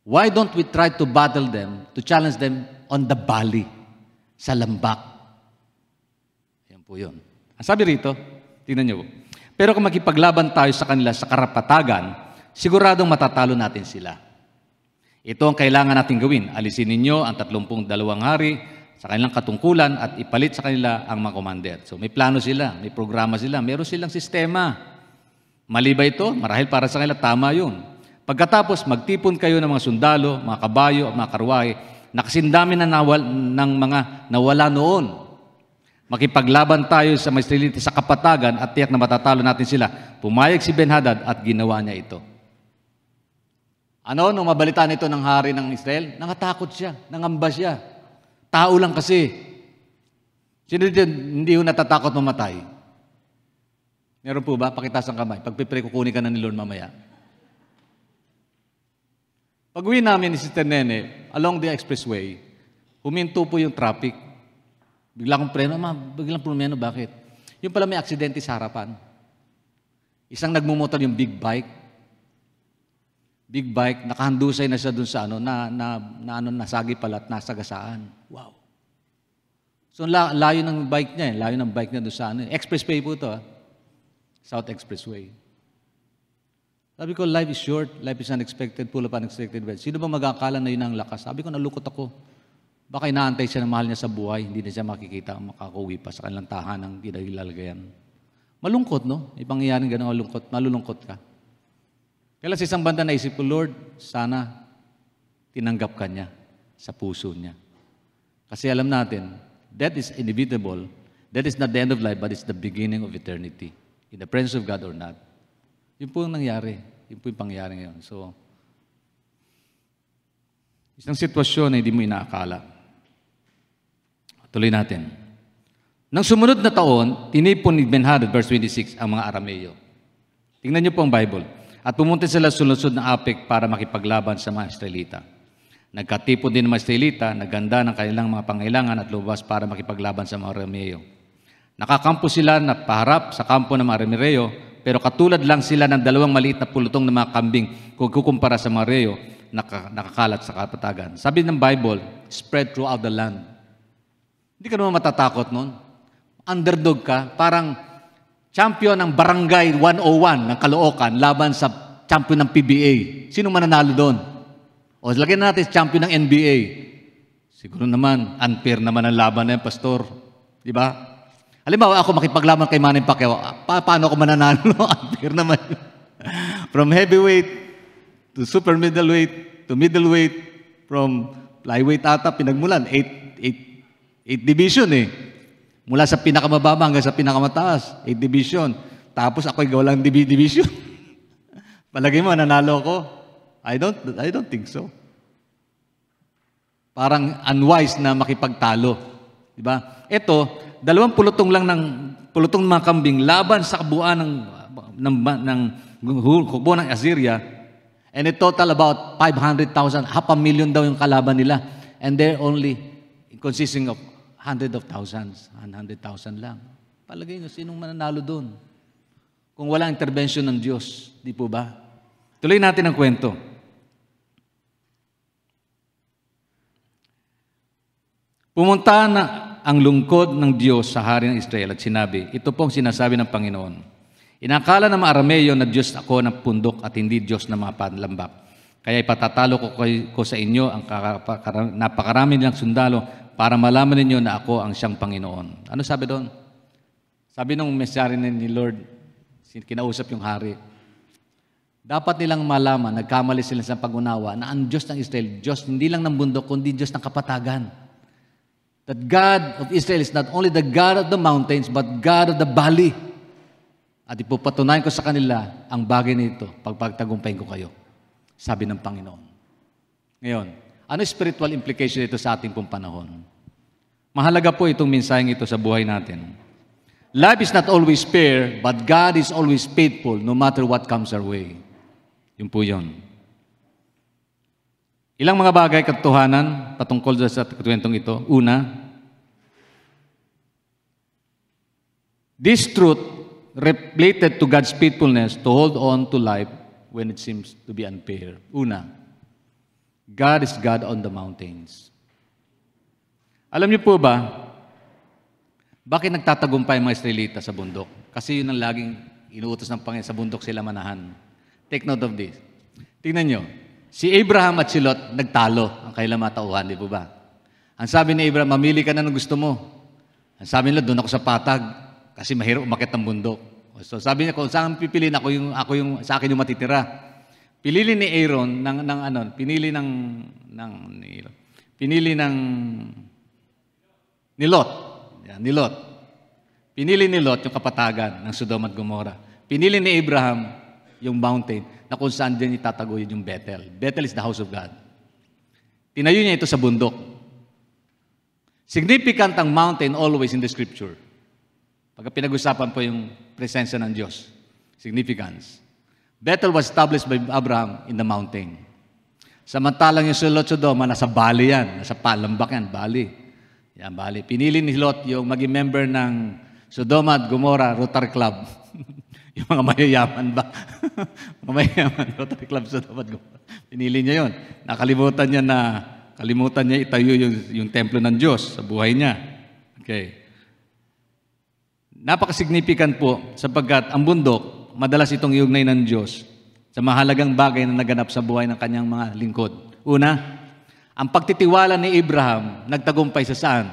Why don't we try to battle them, to challenge them on the valley, sa lambak? Yan po yun. Ang sabi rito, tingnan niyo po. Pero kung makipaglaban tayo sa kanila sa karapatagan, siguradong matatalo natin sila. Ito ang kailangan natin gawin. Alisin ninyo ang 32 hari sa kanilang katungkulan at ipalit sa kanila ang mga commander. So may plano sila, may programa sila, meron silang sistema. Mali ba ito? Marahil para sa kanila, tama yun. Pagkatapos, magtipon kayo ng mga sundalo, mga kabayo, at mga karwahe, na kasindami ng mga nawala noon. Makipaglaban tayo sa mga Israelita sa kapatagan at tiyak na matatalo natin sila. Pumayag si Ben-Hadad at ginawa niya ito. Ano, nung mabalitaan ito ng hari ng Israel, nangatakot siya, nangamba siya. Tao lang kasi. Sino dito hindi ho natatakot mamatay? Meron po ba? Pakitaas ang kamay. Pagpipre, kukunin ka na ni Lord mamaya. Pag-uwi namin ni Sister Nene, along the expressway, huminto po yung traffic. Bigla kong preno, biglang promeno, bakit? Yung pala may aksidente sa harapan. Isang nagmumotor yung big bike. Big bike, nakahandusay na siya dun sa nasagi pala at nasagasaan. Wow. So layo ng bike niya, layo ng bike niya dun sa expressway po ito, South Expressway. Sabi ko, life is short, life is unexpected, full of unexpected events. Sino ba mag-akala na yun ang lakas? Sabi ko, nalukot ako. Baka inaantay siya ng mahal niya sa buhay, hindi na siya makikita, makakauwi pa sa kanilang tahanang ginaglalagayan. Malungkot, no? May pangyayaring ganun, malulungkot ka. Kaya sa isang banda naisip ko, Lord, sana tinanggap ka niya sa puso niya. Kasi alam natin, death is inevitable. Death is not the end of life, but it's the beginning of eternity. In the presence of God or not. Yun po yung nangyari. Yun po yung pangyayari ngayon. So, isang sitwasyon na hindi mo inaakala. Tuloy natin. Nang sumunod na taon, tinipon ni Ben-Hadad, verse 26, ang mga Arameo. Tingnan niyo po ang Bible. At pumunta sila sunod-sunod na Apek para makipaglaban sa mga Israelita. Nagkatipon din ng mga Israelita, naganda ng kanilang mga pangailangan at lubas para makipaglaban sa mga Arameo. Nakakampo sila na paharap sa kampo ng mga Arameo, pero katulad lang sila ng 2 maliit na pulutong ng mga kambing kung kukumpara sa mga Arameo, nakakalat sa kapatagan. Sabi ng Bible, spread throughout the land. Hindi ka naman matatakot nun. Underdog ka, parang champion ng Barangay 101 ng Caloocan laban sa champion ng PBA. Sino mananalo doon? O lagyan natin champion ng NBA. Siguro naman, unfair naman ang laban na yan, pastor. Di ba? Halimbawa, ako makipaglaban kay Manny Pacquiao, paano ako mananalo? Unfair naman yun. From heavyweight to super middleweight to middleweight, from flyweight ata, pinagmulan, 8 division eh. Mula sa pinakamababa hanggang sa pinakamataas, 8 division. Tapos ako'y gawalang division. Palagay mo, nanalo ko? I don't think so. Parang unwise na makipagtalo. Diba? Ito, 20 pulutong mga kambing laban sa kabuuan ng hukbo ng Assyria, and it total about 500,000, 500,000 daw yung kalaban nila. And they're only consisting of hundreds of thousands, 100,000 lang. Palagay nyo, sinong mananalo doon? Kung walang intervention ng Diyos, di po ba? Tuloy natin ang kwento. Pumunta na ang lungkod ng Diyos sa hari ng Israel at sinabi, ito pong sinasabi ng Panginoon, inakala ng mga Arameo na Diyos ako ng pundok at hindi Diyos ng mga panlambak. Kaya ipatatalo ko sa inyo ang napakarami nilang sundalo para malaman ninyo na ako ang siyang Panginoon. Ano sabi doon? Sabi nung mesyari ni Lord, kinausap yung hari, dapat nilang malaman, nagkamali sila sa pag-unawa, na ang Diyos ng Israel, Diyos hindi lang ng bundok, kundi Diyos ng kapatagan. That God of Israel is not only the God of the mountains, but God of the valley. At ipupatunayan ko sa kanila ang bagay nito pagpagtagumpayin ko kayo. Sabi ng Panginoon. Ngayon, ano spiritual implication ito sa ating pong panahon? Mahalaga po itong mensaheng ito sa buhay natin. Life is not always fair, but God is always faithful no matter what comes our way. Yun po yun. Ilang mga bagay katotohanan patungkol sa kwentong ito. Una, this truth related to God's faithfulness to hold on to life when it seems to be unfair. Una, God is God on the mountains. Alam niyo po ba, bakit nagtatagumpay ang mga Israelita sa bundok? Kasi yun ang laging inuutos ng Panginoon, sa bundok sila manahan. Take note of this. Tingnan niyo, si Abraham at si Lot nagtalo ang kailang mga tauhan, di po ba? Ang sabi ni Abraham, mamili ka na ng gusto mo. Ang sabi nila, doon ako sa patag kasi mahirap umakyat ng bundok. So sabi niya, kung saan pipiliin ako yung sa akin yung matitira. Pinili ni Aaron ni Lot. Yan, ni Lot. Pinili ni Lot yung kapatagan ng Sodom at Gomorrah. Pinili ni Abraham yung mountain na kung saan din itataguyod yung Bethel. Bethel is the house of God. Tinayo niya ito sa bundok. Significant ang mountain always in the scripture. Pagka pinag-usapan po yung presensya ng Diyos. Significance. Bethel was established by Abraham in the mountain. Samantalang yung Lot Sodoma, nasa valley yan. Nasa palambak yan, valley. Yan, valley. Pinili ni Lot yung maging member ng Sodoma at Gomorrah Rotary Club. Yung mga mayayaman ba? Mayayaman, Rotary Club Sodoma at Gomorrah. Pinili niya yun. Kalimutan niya itayo yung templo ng Diyos sa buhay niya. Okay. Napaka-significant po sapagkat ang bundok, madalas itong iugnay ng Diyos sa mahalagang bagay na naganap sa buhay ng kanyang mga lingkod. Una, ang pagtitiwala ni Abraham nagtagumpay sa saan?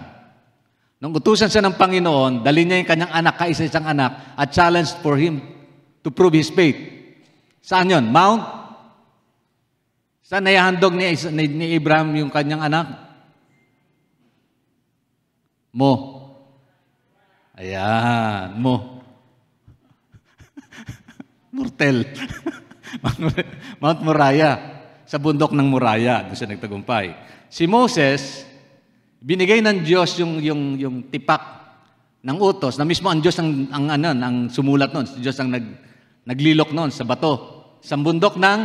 Nung utusan siya ng Panginoon, dali niya yung kanyang anak, kaisa-isang anak, at challenge for him to prove his faith. Saan yun? Mount? Saan naihandog ni Abraham yung kanyang anak? Mo. Ayan, Mo. Murtel. Mount Moriah. Sa bundok ng Moriah, doon siya nagtagumpay. Si Moses, binigay ng Diyos yung tipak ng utos na mismo ang Diyos ang sumulat noon. Si Diyos ang naglilok noon sa bato. Sa bundok ng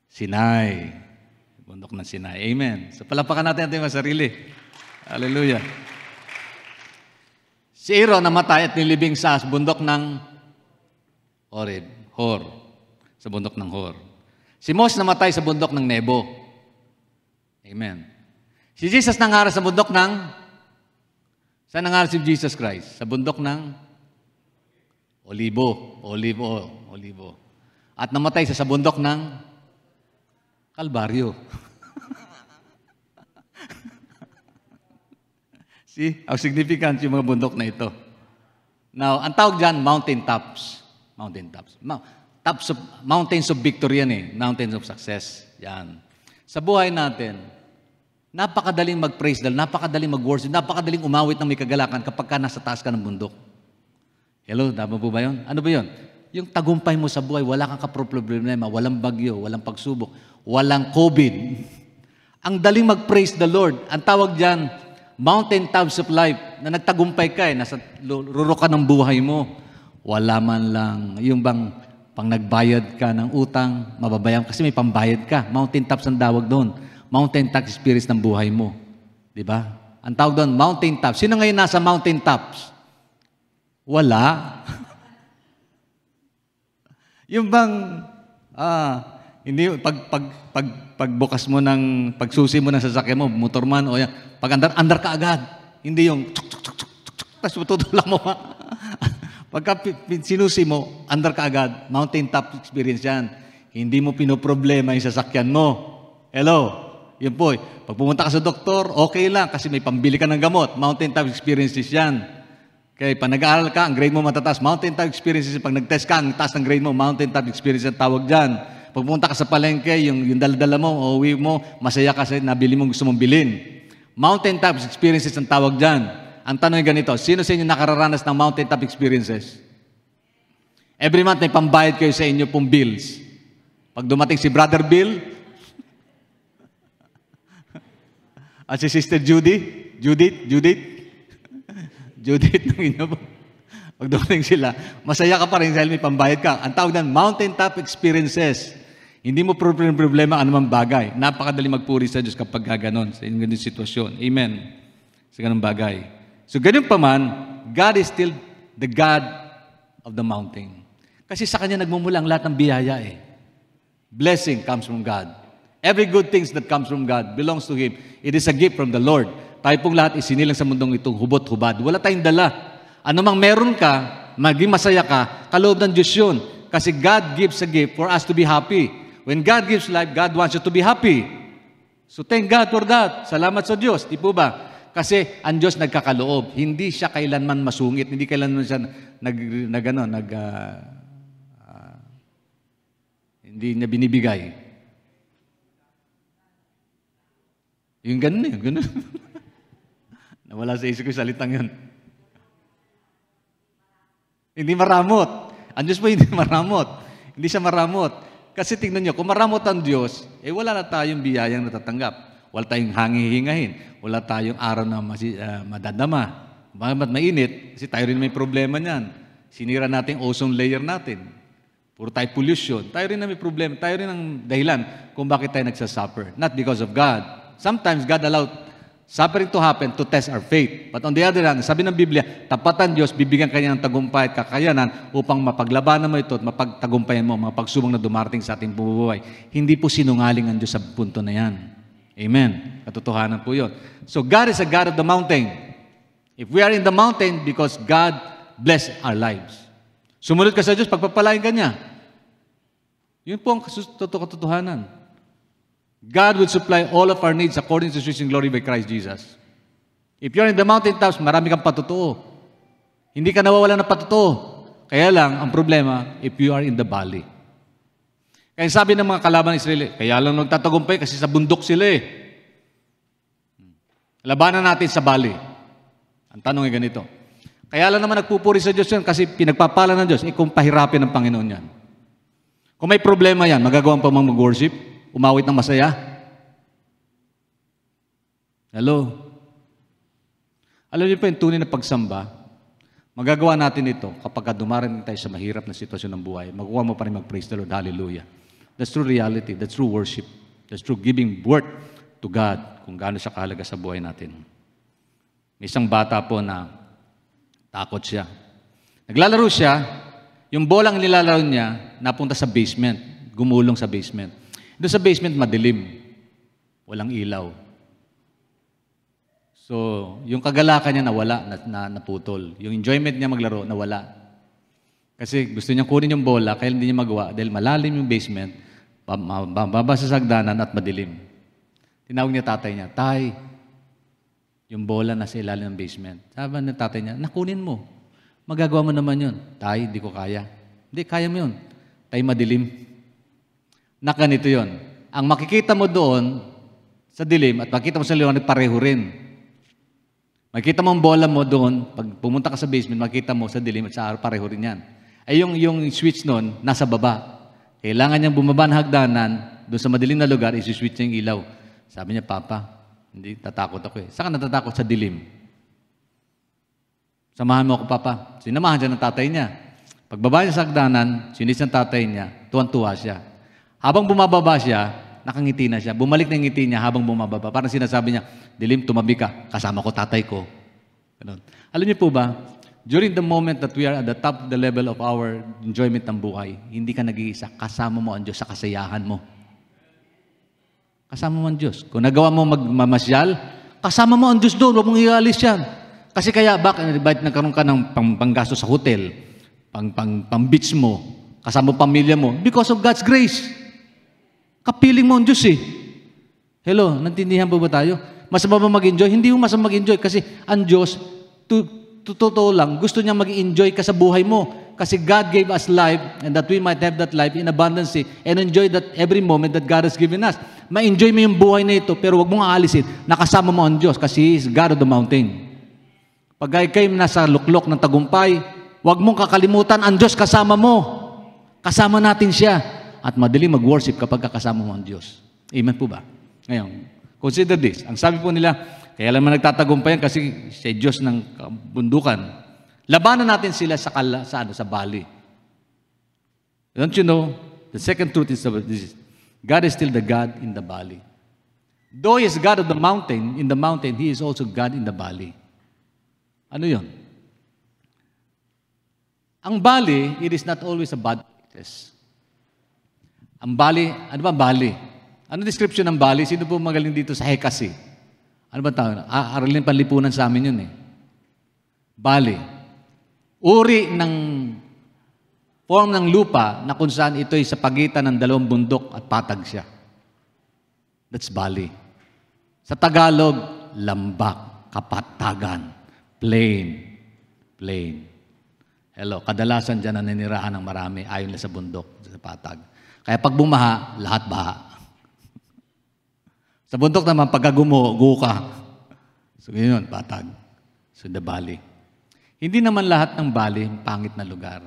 Sinai. Bundok ng Sinai. Amen. So palapakan natin mga sarili. Hallelujah. Si Aaron namatay at nilibing sa bundok ng Hor. Sa bundok ng Hor. Si Moses namatay sa bundok ng Nebo. Amen. Si Jesus nangaral sa bundok ng... Saan nangaral si Jesus Christ? Sa bundok ng Olivo. At namatay sa bundok ng Kalbaryo. See, how significant yung mga bundok na ito. Now, ang tawag dyan, mountain tops. Mountain tops. Mountains of victory yan eh. Mountains of success. Yan. Sa buhay natin, napakadaling mag-praise the Lord, napakadaling mag-worship, napakadaling umawit ng may kagalakan kapag ka nasa taas ka ng bundok. Hello, tama po ba yun? Ano ba yun? Yung tagumpay mo sa buhay, wala kang kaproblema, walang bagyo, walang pagsubok, walang COVID. Ang daling mag-praise the Lord. Ang tawag dyan, mountain tops of life, na nagtagumpay ka nasa ruro ka ng buhay mo. Wala man lang, yung bang pang nagbayad ka ng utang, mababayan kasi may pambayad ka. Mountain tops ang tawag doon. Mountain top experience ng buhay mo. Di ba? Ang tawag doon, mountain tops. Sino ngayon nasa mountain tops? Wala. Yung bang, hindi, pagbukas mo ng, pagsusi mo ng sasakyan mo, motor man, o yan, pag andar ka agad. Hindi yung, tapos tutulak mo. Pagka sinusi mo, andar ka agad. Mountain top experience yan. Hindi mo pinoproblema yung sasakyan mo. Hello? Yun po. Pag pumunta ka sa doktor, okay lang kasi may pambili ka ng gamot. Mountain top experiences yan. Okay, pag nag-aaral ka, ang grade mo matataas. Mountain top experiences. Pag nag-test ka, ang taas ng grade mo, mountain top experience ang tawag dyan. Pag pumunta ka sa palengke, yung dala-dala mo, o uwi mo, masaya ka sa nabili mo gusto mong bilhin. Mountain top experiences ang tawag dyan. Ang tanong ganito, sino sa inyo nakararanas ng mountain top experiences? Every month may pambayad kayo sa inyo pong bills. Pag dumating si Brother Bill, at si Sister Judith ng inyo po. Pag dumating sila, masaya ka pa rin dahil may pambayad ka. Ang tawag ng mountain top experiences. Hindi mo problema anumang bagay. Napakadali magpuri sa Diyos kapag gaganon sa inyong ganun sitwasyon. Amen. Sa ganun bagay. So ganun pa man, God is still the God of the mountain. Kasi sa Kanya nagmumula ang lahat ng biyaya eh. Blessing comes from God. Every good things that comes from God belongs to Him. It is a gift from the Lord. Tayo pong lahat isinilang sa mundong itong hubot-hubad. Wala tayong dala. Ano mang meron ka, maging masaya ka, kaloob ng Diyos yun. Kasi God gives a gift for us to be happy. When God gives life, God wants you to be happy. So thank God for that. Salamat sa Diyos. Di po ba? Kasi ang Diyos nagkakaloob. Hindi siya kailanman masungit. Hindi kailanman siya hindi niya binibigay. Yung ganun yun. Ganun. Nawala sa isip ko yung salitang yun. Hindi maramot. Ang Diyos po hindi maramot. Hindi siya maramot. Kasi tingnan nyo, kung maramot ang Diyos, wala na tayong biyayang natatanggap. Wala tayong hangihingahin. Wala tayong araw na madadama. Bakit mainit? Kasi tayo rin may problema niyan. Sinira natin yung ozone layer natin. Puro tayo pollution. Tayo rin na may problema. Tayo rin ang dahilan kung bakit tayo nagsasuffer. Not because of God. Sometimes God allowed suffering to happen to test our faith. But on the other hand, sabi ng Biblia, tapatan Diyos, bibigyan kanya ng tagumpay at kakayanan upang mapaglabanan mo ito at mapagtagumpayan mo mga pagsubok na dumarating sa ating bubuhay. Hindi po sinungaling ang Diyos sa punto na yan. Amen. Katotohanan po yun. So God is a God of the mountain. If we are in the mountain, because God bless our lives. Sumunod ka sa Diyos, pagpapalain ka niya. Yun po ang katotohanan. God will supply all of our needs according to His riches in glory by Christ Jesus. If you're in the mountaintops, marami kang patutuo. Hindi ka nawawala ng patutuo. Kaya lang, ang problema, if you are in the valley. Kaya sabi ng mga kalaban ng Israel, kaya lang nagtatagumpay kasi sa bundok sila eh. Labanan natin sa valley. Ang tanong ay ganito. Kaya lang naman nagpupuri sa Diyos yan kasi pinagpapala ng Diyos, kung pahirapin ng Panginoon yan. Kung may problema yan, magagawa pa mang mag-worship? Umawit ng masaya? Hello? Alam niyo po yung tunay na pagsamba, magagawa natin ito kapag dumarating tayo sa mahirap na sitwasyon ng buhay. Magawa mo pa rin mag-praise the Lord. Hallelujah. That's true reality. That's true worship. That's true giving worth to God kung gaano siya kahalaga sa buhay natin. May isang bata po na takot siya. Naglalaro siya, yung bolang nilalaro niya, napunta sa basement. Gumulong sa basement. Doon sa basement, madilim. Walang ilaw. So, yung kagalakan niya nawala, naputol. Yung enjoyment niya maglaro, nawala. Kasi gusto niya kunin yung bola, kaya hindi niya magawa dahil malalim yung basement, mababa sa sagdanan at madilim. Tinawag niya tatay niya, Tay, Yung bola nasa ilalim ng basement. Sabi ng tatay niya, nakunin mo. Magagawa mo naman yun. Tay, hindi ko kaya. Hindi, kaya mo yun. Tay, madilim. Ganito yun. Ang makikita mo doon sa dilim at makikita mo sa liwanag, pareho rin. Makikita mo ang bola mo doon, pag pumunta ka sa basement, makikita mo sa dilim at sa araw, pareho rin yan. Ay yung switch noon, nasa baba. Kailangan niyang bumaba ng hagdanan, doon sa madilim na lugar, isi-switch niya yung ilaw. Sabi niya, Papa, hindi, tatakot ako eh. Saan ka natatakot? Sa dilim. Samahan mo ako, Papa. Sinamahan siya ng tatay niya. Pagbaba niya sa hagdanan, sinis ng tatay niya, tuwan-tuwa siya. Habang bumababa siya, nakangiti na siya. Bumalik na yung ngiti niya habang bumababa. Parang sinasabi niya, dilim, tumabi ka. Kasama ko tatay ko. Ganun. Alam niyo po ba, during the moment that we are at the top of the level of our enjoyment ng buhay, hindi ka nag-iisa. Kasama mo ang Diyos sa kasayahan mo. Kasama mo ang Diyos. Kung nagawa mo magmamasyal, kasama mo ang Diyos doon. Huwag mong ialis yan. Kasi kaya, bakit nagkaroon ka ng panggasto sa hotel, pang-beach mo, kasama mo pamilya mo? Because of God's grace. Kapiling mo ang Diyos eh. Hello, nantindihan po ba tayo? Masama ba mag-enjoy? Hindi mo masama mag-enjoy kasi ang Diyos, totoo lang, gusto niya mag-enjoy ka sa buhay mo. Kasi God gave us life and that we might have that life in abundance and enjoy that every moment that God has given us. Ma-enjoy mo yung buhay na ito, pero huwag mong aalisin. Nakasama mo ang Diyos kasi He is God of the mountain. Pag kayo nasa luklok ng tagumpay, huwag mong kakalimutan, ang Diyos kasama mo. Kasama natin siya. At madali mag-worship kapag kasama mo ang Diyos. Amen po ba? Ngayon, consider this. Ang sabi po nila, kaya naman nagtatagumpayan kasi siya Diyos ng bundukan. Labanan natin sila sa Bali. Don't you know, the second truth is this. God is still the God in the valley. Though He is God of the mountain, in the mountain, He is also God in the valley. Ano yun? Ang valley, it is not always a bad place. Ang valley, ano ba valley? Ano description ng valley? Sino po magaling dito sa Hekasi? Ano ba tawag? Aralin panlipunan sa amin yun eh. Valley. Uri ng form ng lupa na kung saan ito'y sa pagitan ng dalawang bundok at patag siya. That's valley. Sa Tagalog, lambak, kapatagan, plain. Hello, kadalasan dyan naninirahan ng marami ayon sa bundok, sa patag. Kaya pag bumaha, lahat baha. Sa bundok naman, pag guho ka. So, yun, patag. So, the valley. Hindi naman lahat ng valley pangit na lugar.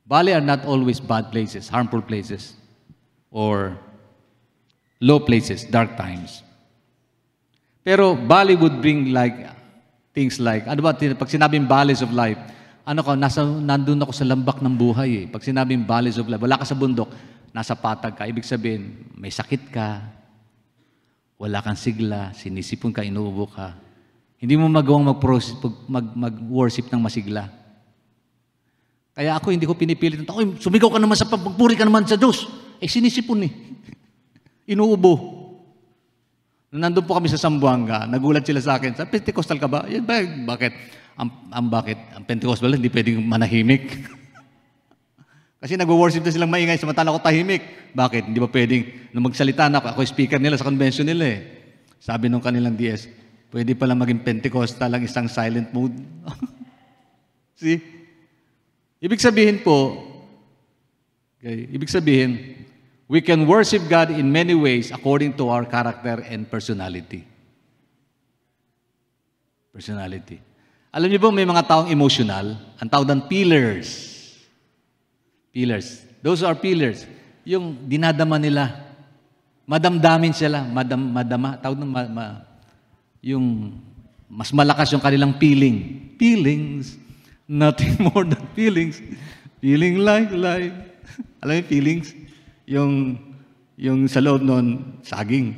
Valley are not always bad places, harmful places, or low places, dark times. Pero valley would bring things like, ano ba, pag sinabing valleys of life, nandun ako sa lambak ng buhay eh. Pag sinabing valleys of life, wala ka sa bundok, nasa patag ka. Ibig sabihin, may sakit ka, wala kang sigla, sinisipon ka, inuubo ka. Hindi mo magawang mag-worship ng masigla. Kaya ako, hindi ko pinipilit. Sumigaw ka naman sa pagpuri ka naman sa Diyos. Sinisipon eh. Inuubo. Nandun po kami sa Zamboanga, nagulat sila sa akin, sa Pentecostal ka ba? Yan ba? Bakit? Bakit? Ang Pentecostal hindi pwedeng manahimik. Kasi nag-worship na silang maingay, samantala ko tahimik. Bakit? Hindi ba pwedeng, nung magsalita na ako speaker nila sa convention nila eh. Sabi nung kanilang DS, pwede pala maging Pentecostal ang isang silent mode. See? Ibig sabihin po, we can worship God in many ways according to our character and personality. Personality. Alam niyo ba may mga taong emotional? Ang tawag ng pillars. Pillars. Those are pillars. Yung dinadama nila. Madamdamin sila. Madama. Tawag ng yung mas malakas yung kanilang feeling. Feelings. Nothing more than feelings. Feeling like life. Alam mo yung feelings? Yung sa loob nun, saging.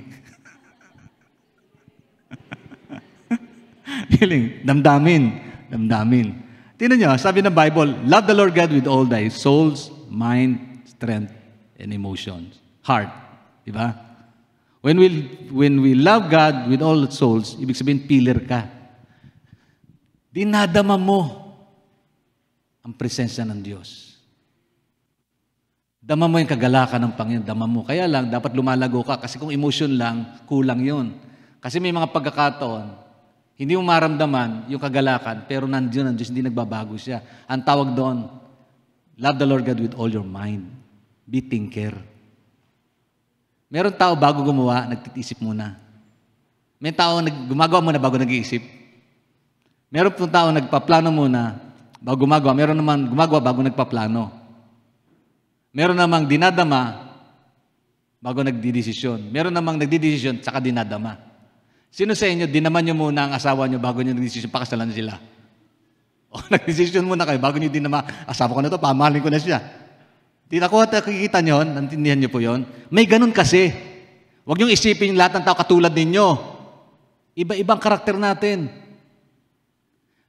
Feeling. Damdamin. Tingnan nyo, sabi ng Bible, love the Lord God with all thy souls, mind, strength, and emotions. Heart. Diba? When we love God with all souls, ibig sabihin, pillar ka. Dinadama mo ang presensya ng Diyos. Dama mo yung kagalakan ng Panginoon, dama mo. Kaya lang, dapat lumalago ka kasi kung emotion lang, kulang yun. Kasi may mga pagkakataon, Hindi mo maramdaman yung kagalakan, pero nandiyon ang Diyos, hindi nagbabago siya. Ang tawag doon, love the Lord God with all your mind. Be thinker. Meron tao bago gumawa, nagtitisip muna. May tao gumagawa muna bago nag-iisip. Meron pong tao nagpaplano muna bago gumagawa. Meron naman gumagawa bago nagpaplano. Meron namang dinadama bago nagdidesisyon. Meron namang nagdidesisyon saka dinadama. Sino sa inyo, dinaman nyo muna ang asawa nyo bago nyo nagdesisyon, pakasalan sila? O nagdesisyon muna kayo bago nyo dinama, asawa ko na to, pamahalin ko na siya. Di nakuha nakikita nyo, nantindihan nyo po yon. May ganun kasi. Huwag nyo isipin yung lahat ng tao katulad ninyo. Iba-ibang karakter natin.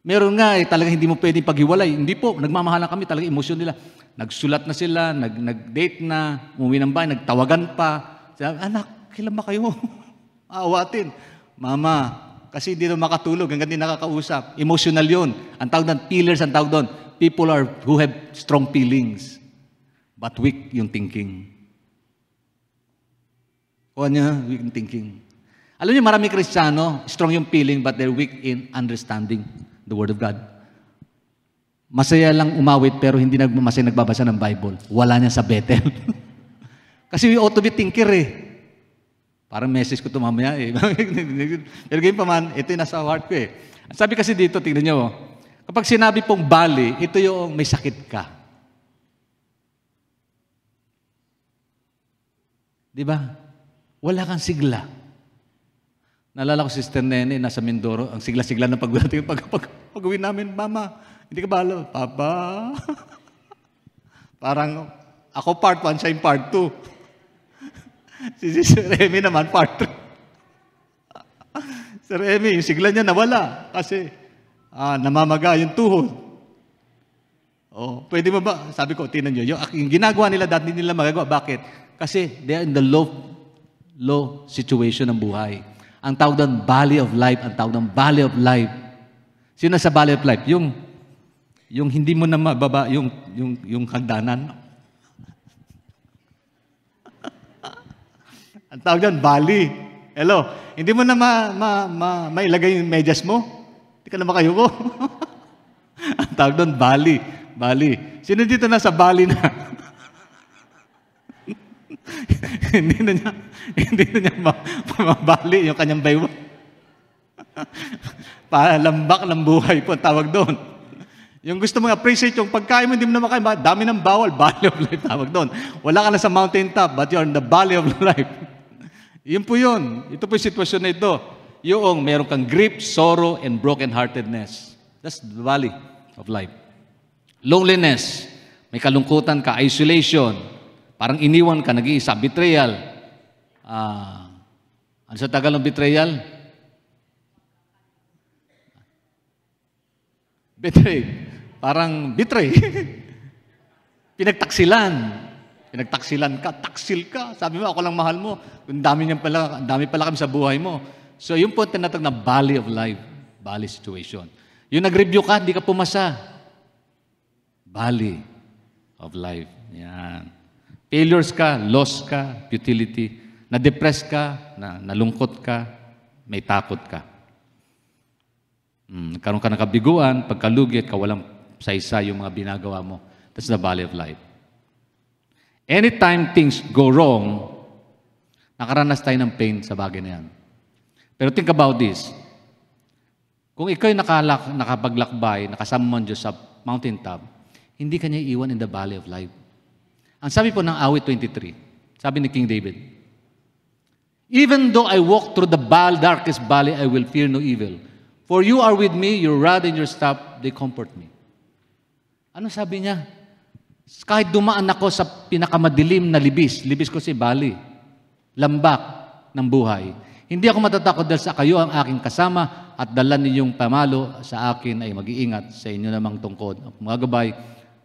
Meron nga talagang hindi mo pwedeng paghiwalay. Hindi po, nagmamahalan kami, talagang emosyon nila. Nagsulat na sila, nag-date na, umuwi ng bahay, nagtawagan pa. Sabi, anak, kailan ba kayo? Aawatin. Mama, kasi hindi na makatulog hanggang di nakakausap. Emotional yun. Ang tawag doon, feelers ang tawag doon. People who have strong feelings, but weak yung thinking. Kuha niya, weak yung thinking. Alam niyo, marami Kristiyano, strong yung feeling, but they're weak in understanding the Word of God. Masaya lang umawit, pero hindi masaya nagbabasa ng Bible. Wala niya sa Bethel. Kasi we ought to be thinker eh. Parang message ko ito mamaya eh. Pero ganyan pa man, ito yung nasa heart ko eh. Sabi kasi dito, tingnan nyo, kapag sinabi pong bali, ito yung may sakit ka. Di ba? Wala kang sigla. Naalala ko si Sister Nene, nasa Mindoro, ang sigla-sigla ng pag-uwi namin, Mama, hindi ka balo? Papa. Parang ako part 1, siya yung part 2. Si Sir Remy naman, part 3. Sir Remy, yung sigla niya nawala kasi namamaga yung tuhod. Oh, pwede mo ba? Sabi ko, tinan nyo, yung ginagawa nila dati hindi nila magagawa. Bakit? Kasi they are in the low situation ng buhay. Ang tawag doon, valley of life. Ang tawag doon, valley of life. Sino sa valley of life? Yung hindi mo na mababa, yung hagdanan. Ang tawag doon, bali. Hello, hindi mo na mailagay yung medyas mo? Hindi ka na makayuko. Ang tawag doon, bali. Bali. Sino dito na sa bali na? hindi na niya mabali yung kanyang baywa. Palambak ng buhay po, tawag doon. Yung gusto mong appreciate yung pagkain mo, hindi mo na makain, dami ng bawal, valley of life, tawag doon. Wala ka na sa mountain top, but you're in the valley of life. Yun po yun. Ito po yung sitwasyon na ito. Yung meron kang grief, sorrow, and brokenheartedness. That's the valley of life. Loneliness. May kalungkutan ka, isolation. Parang iniwan ka, nag-iisa, betrayal. Ano sa tagal ng betrayal? Betray. Parang betray. Pinagtaksilan ka, taksil ka. Sabi mo, ako lang mahal mo. Ang dami pala kami sa buhay mo. So, yung po tinatag na valley of life, valley situation. Yung nag-review ka, hindi ka pumasa. Valley of life. Yan. Failures ka, loss ka, futility. Na-depress ka, nalungkot ka, may takot ka. Nagkaroon ka ng kabiguan, pagkalugit, kawalang sa yung mga binagawa mo. That's the valley of life. Anytime things go wrong, nakaranas tayo ng pain sa bagay na yan. Pero think about this. Kung ikaw'y nakapaglakbay, nakasama mo ang Diyos sa mountaintop, hindi ka niya iwan in the valley of life. Ang sabi po ng awit 23, sabi ni King David, even though I walk through the darkest valley, I will fear no evil. For you are with me, your rod and your staff, they comfort me. Ano sabi niya? Kahit dumaan ako sa pinakamadilim na libis ko si valley, lambak ng buhay, hindi ako matatakot dahil sa kayo ang aking kasama at dala ninyong pamalo sa akin ay mag-iingat sa inyo namang tungkod, magagabay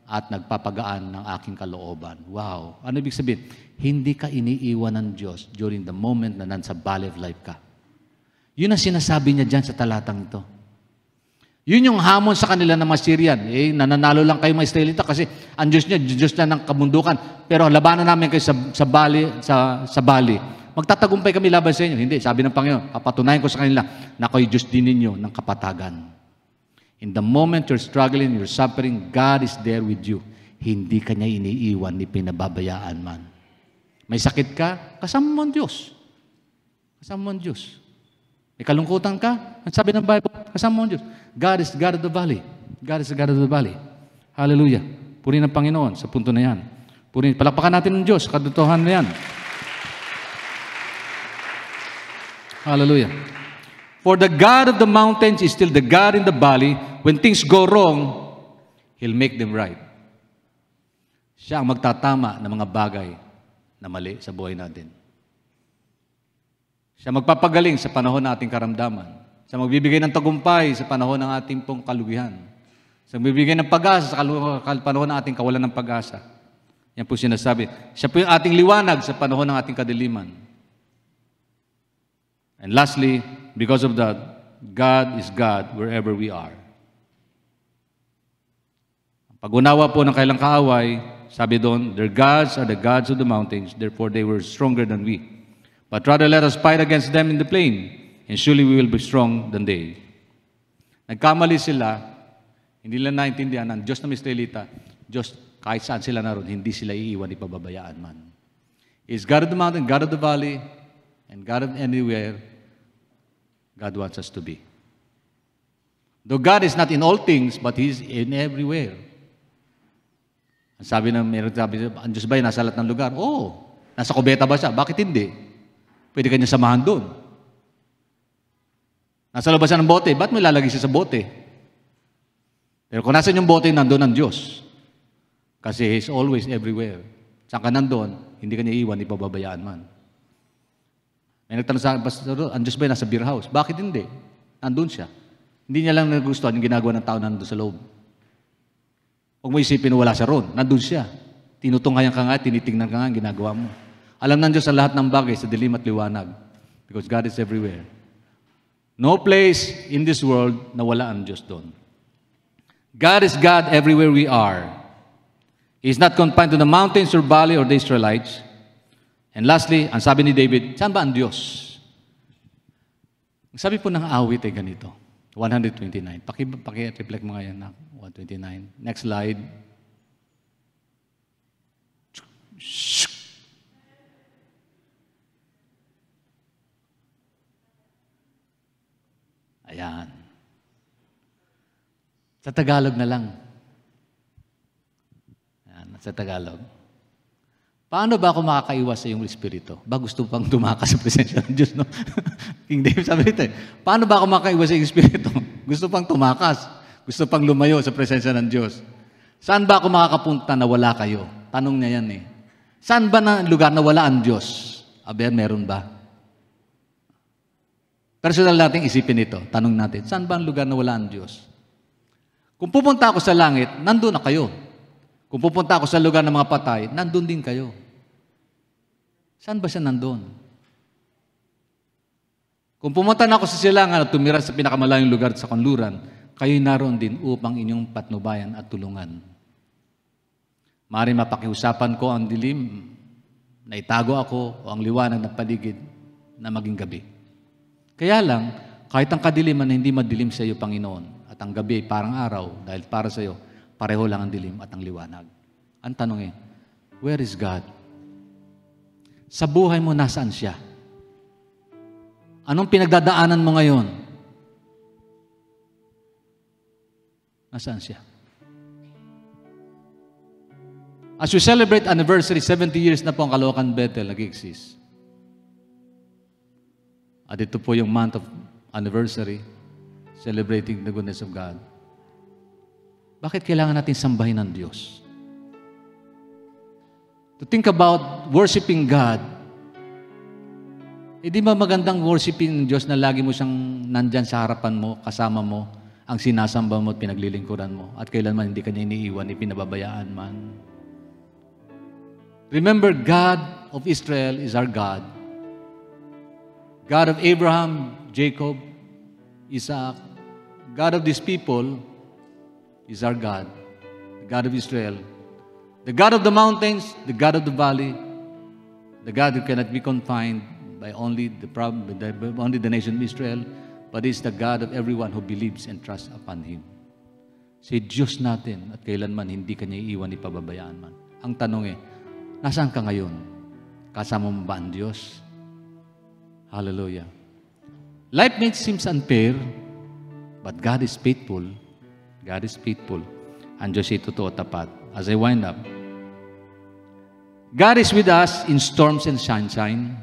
at nagpapagaan ng aking kalooban. Wow! Ano ibig sabihin? Hindi ka iniiwan ng Diyos during the moment na nasa valley of life ka. Yun ang sinasabi niya dyan sa talatang ito. Yun yung hamon sa kanila ng mga Syrian. Nananalo lang kayo mga Israelita kasi ang Diyos niya, Diyos na ng kabundukan. Pero labanan namin kayo sa Bali. Magtatagumpay kami laban sa inyo. Hindi, sabi ng Panginoon, papatunayan ko sa kanila na kayo Diyos din ninyo ng kapatagan. In the moment you're struggling, you're suffering, God is there with you. Hindi ka niya iniiwan, ni pinababayaan man. May sakit ka, kasama mo ang Diyos. Kasama mo ang Diyos. May kalungkutan ka, ang sabi ng Bible, kasama mo ang Diyos. God is the God of the valley. God is the God of the valley. Hallelujah. Purihin ang Panginoon sa punto na yan. Purihin, palakpakan natin ng Diyos, kadotohan na yan. Hallelujah. For the God of the mountains is still the God in the valley. When things go wrong, He'll make them right. Siya ang magtatama ng mga bagay na mali sa buhay natin. Siya magpapagaling sa panahon ng ating karamdaman. Siya magbibigay ng tagumpay sa panahon ng ating pong kalugihan. Siya magbibigay ng pag-asa sa panahon ng ating kawalan ng pag-asa. Yan po sinasabi. Siya po yung ating liwanag sa panahon ng ating kadiliman. And lastly, because of that, God is God wherever we are. Pag-unawa po ng kailang kaaway, sabi doon, their gods are the gods of the mountains, therefore they were stronger than we. But rather let us fight against them in the plain, and surely we will be strong than they. Nagkamali sila, hindi nila naintindihan ang Diyos ng Israelita, Diyos kahit saan sila naroon, hindi sila iiwan, ipababayaan man. He is God of the mountain, God of the valley, and God of anywhere, God wants us to be. Though God is not in all things, but He is in everywhere. Sabi ang Diyos ba nasa lahat ng lugar? Oo. Nasa kubeta ba siya? Bakit hindi? Pwede kanya samahan doon. Nasa labasan ng bote, ba't may lalagay siya sa bote? Pero kung nasa yung bote, nandun ang Diyos. Kasi He's always everywhere. Saan ka nandun, hindi kanya iwan, ipababayaan man. May nagtanong sa akin, Pastor, ang Diyos ba nasa beer house? Bakit hindi? Nandun siya. Hindi niya lang nagustuhan yung ginagawa ng tao nandun sa loob. Huwag mo isipin na wala siya ron. Nandun siya. Tinutunghayan ka nga, tinitingnan ka nga ang ginagawa mo. Alam ng Diyos ang lahat ng bagay sa dilim at liwanag. Because God is everywhere. No place in this world na wala ang Diyos doon. God is God everywhere we are. He is not confined to the mountains or valley or the Israelites. And lastly, ang sabi ni David, saan ba ang Diyos? Ang sabi po ng awit ay ganito, 129. Paki-reflect mo nga yan na 129. Next slide. Ayan. Sa Tagalog na lang. Ayan, sa Tagalog. Paano ba ako makakaiwas sa iyong espiritu? Ba gusto pang tumakas sa presensya ng Diyos, no? King David sabi nito, paano ba ako makakaiwas sa iyong espiritu? Gusto pang tumakas. Gusto pang lumayo sa presensya ng Diyos. Saan ba ako makakapunta na wala kayo? Tanong niya yan eh. Saan ba na lugar na wala ang Diyos? Aber, meron ba? Personal nating isipin ito. Tanong natin, saan ba ang lugar na wala ang Diyos? Kung pupunta ako sa langit, nandun na kayo. Kung pupunta ako sa lugar ng mga patay, nandun din kayo. Saan ba siya nandun? Kung pumunta na ako sa silangan at tumira sa pinakamalayong lugar sa kanluran, kayo'y naroon din upang inyong patnubayan at tulungan. Maaaring mapakiusapan ko ang dilim na itago ako o ang liwanag ng paligid na maging gabi. Kaya lang, kahit ang kadiliman na hindi madilim sa iyo, Panginoon, at ang gabi ay parang araw dahil para sa iyo, pareho lang ang dilim at ang liwanag. Ang tanong where is God? Sa buhay mo, nasaan siya? Anong pinagdadaanan mo ngayon? Nasaan siya? As we celebrate anniversary, 70 years na po ang Caloocan Bethel nag-exist. At ito po yung month of anniversary, celebrating the goodness of God. Bakit kailangan natin sambahin ng Diyos? To think about worshiping God, di ba magandang worshiping ng Diyos na lagi mo siyang nandyan sa harapan mo, kasama mo, ang sinasamba mo at pinaglilingkuran mo, at kailanman hindi kanya iniiwan, ipinababayaan man. Remember, God of Israel is our God. God of Abraham, Jacob, Isaac, God of these people is our God, the God of Israel, the God of the mountains, the God of the valley, the God who cannot be confined by only the nation of Israel, but is the God of everyone who believes and trusts upon Him. Si Diyos natin at kailanman hindi Kanya iiwan, ipababayaan man. Ang tanong nasaan ka ngayon? Kasama mo ba ang Diyos? Hallelujah. Life may seem unfair, but God is faithful. God is faithful. Ang Diyos ay totoo tapat. As I wind up, God is with us in storms and sunshine.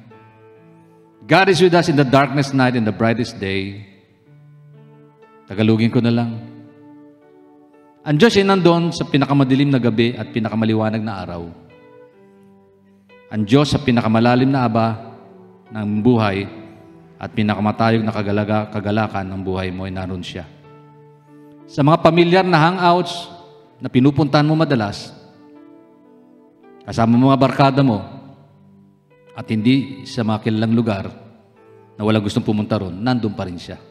God is with us in the darkness night and the brightest day. Tagalugin ko na lang. Ang Diyos ay nandoon sa pinakamadilim na gabi at pinakamaliwanag na araw. Ang Diyos sa pinakamalalim na aba ng buhay at pinakamatayog na kagalakan ng buhay mo ay naroon siya. Sa mga pamilyar na hangouts na pinupuntahan mo madalas, kasama mo mga barkada mo, at hindi sa mga kilalang lugar na wala gustong pumunta ron, nandun pa rin siya.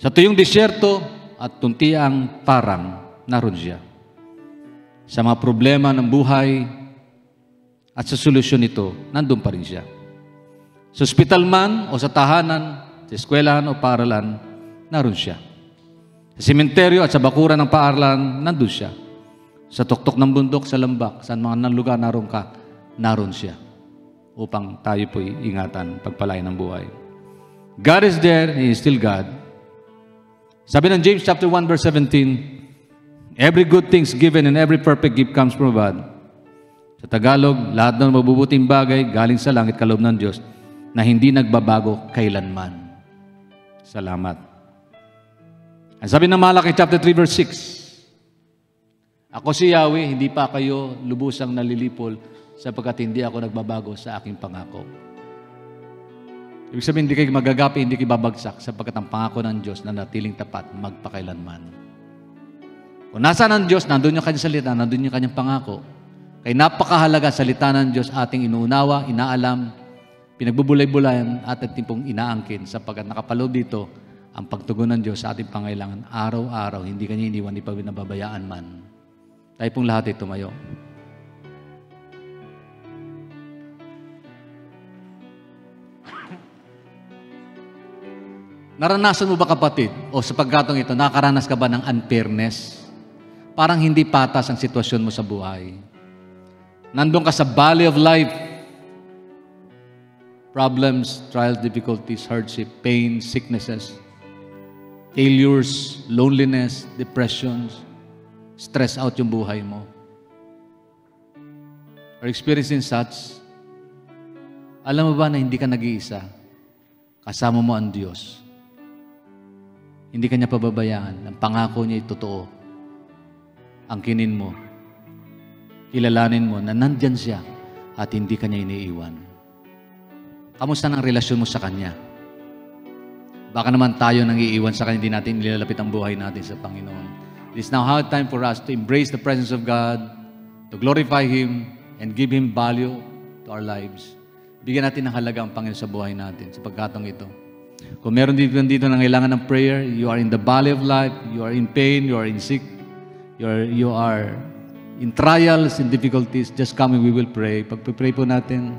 Sa tuyong disyerto at tuntiang parang, naroon siya. Sa mga problema ng buhay at sa solusyon nito, nandun pa rin siya. Sa ospital man o sa tahanan, sa eskwelahan o paaralan, naroon siya. Sa sementeryo at sa bakuran ng paaralan, nandun siya. Sa tuktok ng bundok, sa lambak, saan mga lugar naroon ka, naroon siya. Upang tayo po'y ingatan, pagpalain ng buhay. God is there, He is still God. Sabi ng James chapter 1 verse 17, every good things given and every perfect gift comes from God. Sa Tagalog, lahat ng mabubuting bagay galing sa langit kaloob ng Diyos na hindi nagbabago kailanman. Salamat. Ang sabi ng Malaki chapter 3 verse 6, ako si Yahweh, hindi pa kayo lubusang nalilipol sapagkat hindi ako nagbabago sa aking pangako. Ibig sabihin, hindi kayo magagapi, hindi kayo babagsak sapagkat ang pangako ng Diyos na natiling tapat magpakailanman. Kung nasaan ang Diyos, nandun yung kanyang salita, nandun yung kanyang pangako. Kaya napakahalaga salita ng Diyos ating inuunawa, inaalam, pinagbubulay-bulayan at tipong inaangkin sapagkat nakapaloob dito ang pagtugon ng Diyos sa ating pangailangan araw-araw, hindi kanya iniwan, di pa binababayaan man. Tayo pong lahat ay tumayo. Naranasan mo ba kapatid, o sa pagkatong ito, nakaranas ka ba ng unfairness? Parang hindi patas ang sitwasyon mo sa buhay. Nandun ka sa valley of life. Problems, trials, difficulties, hardship, pain, sicknesses, failures, loneliness, depressions, stress out yung buhay mo. Or experiencing such, alam mo ba na hindi ka nag-iisa? Kasama mo ang Diyos. Hindi ka niya pababayaan. Ang pangako niya ay totoo. Angkinin mo. Kilalanin mo na nandyan siya at hindi ka niya iniiwan. Kamusta ang relasyon mo sa Kanya? Baka naman tayo nang iiwan sa Kanya, hindi natin nilalapit ang buhay natin sa Panginoon. It is now hard time for us to embrace the presence of God, to glorify Him, and give Him value to our lives. Bigyan natin ng halaga ang Panginoon sa buhay natin sa pagkatong ito. Kung meron dito na kailangan ng prayer, you are in the valley of life, you are in pain, you are in sick, you are in trials and difficulties, just come and we will pray. Pag-pray po natin,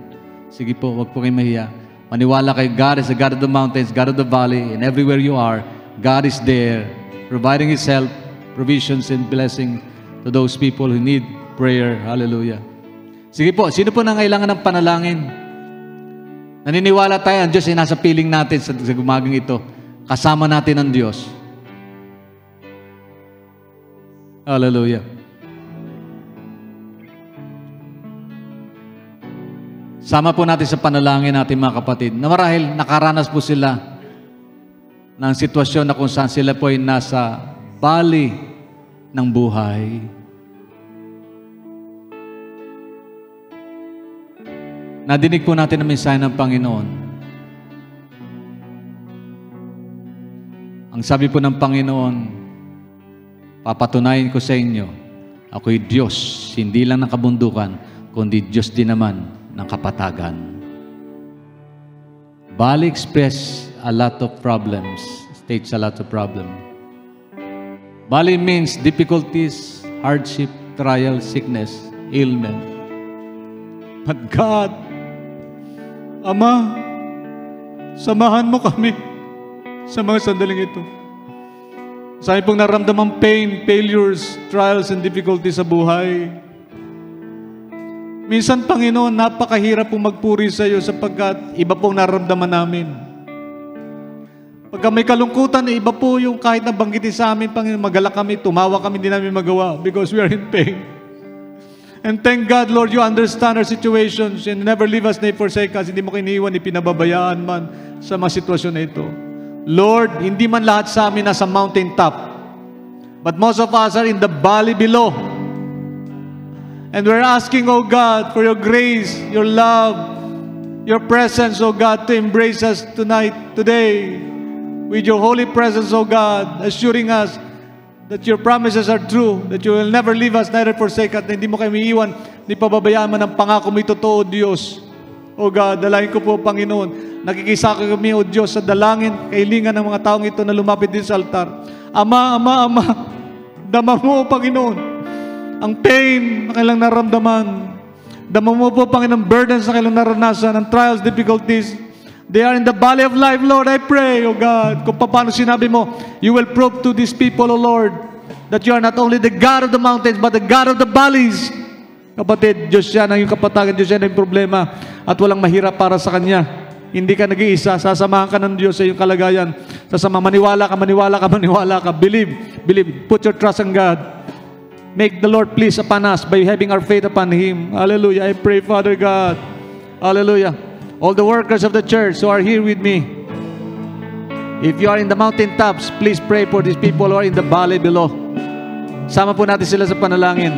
sige po, wag po kayong mahiya. Maniwala kayo, God is the God of the mountains, God of the valley, and everywhere you are, God is there, providing His help, provisions and blessing to those people who need prayer. Hallelujah. Sige po, sino po nang kailangan ng panalangin? Naniniwala tayo, ang Diyos ay nasa piling natin sa gumagang ito. Kasama natin ang Diyos. Hallelujah. Sama po natin sa panalangin natin mga kapatid, na marahil nakaranas po sila ng sitwasyon na kung saan sila po ay nasa valley ng buhay. Nadinig po natin ang mensahe ng Panginoon. Ang sabi po ng Panginoon, papatunayan ko sa inyo, ako'y Diyos, hindi lang ng kabundukan, kundi Diyos din naman ng kapatagan. Bali express a lot of problems, states a lot of problem. Bali means difficulties, hardship, trial, sickness, ailment. But God, Ama, samahan mo kami sa mga sandaling ito. Sa aming pong naramdamang pain, failures, trials, and difficulties sa buhay. Minsan, Panginoon, napakahirap pong magpuri sa iyo sapagkat iba pong naramdaman namin. Pagka may kalungkutan, iba po yung kahit nabanggitin sa amin, Panginoon, magalak kami, tumawa kami, hindi namin magawa because we are in pain. And thank God, Lord, you understand our situations and never leave us, never forsake us. Hindi mo kiniwan, ipinababayaan man sa mga sitwasyon na ito. Lord, hindi man lahat sa amin nasa mountain top, but most of us are in the valley below. And we're asking, oh God, for your grace, your love, your presence, oh God, to embrace us tonight, today, with your holy presence, oh God, assuring us that your promises are true, that you will never leave us, neither forsake us, na hindi mo kami iiwan, ni pababayaan man ang pangako mo totoo, Diyos. O God, dalahin ko po, Panginoon, nakikisaka kami, O Diyos, sa dalangin, kahilingan ng mga taong ito na lumapit din sa altar. Ama, dama mo, Panginoon, ang pain na kailang naramdaman. Dama mo po, Panginoon, burdens na kailang naranasan, ang trials, difficulties. They are in the valley of life, Lord. I pray, O God, kung paano sinabi mo, you will prove to these people, O Lord, that you are not only the God of the mountains, but the God of the valleys. Kapatid, Diyos yan ang iyong kapatagan, Diyos yan ang iyong problema, at walang mahirap para sa Kanya. Hindi ka nag-iisa, sasamahan ka ng Diyos sa iyong kalagayan. Maniwala ka. Believe. Put your trust in God. Make the Lord pleased upon us by having our faith upon Him. Hallelujah. I pray, Father God. Hallelujah. All the workers of the church who are here with me, if you are in the mountain tops, please pray for these people who are in the valley below. Sama po natin sila sa panalangin.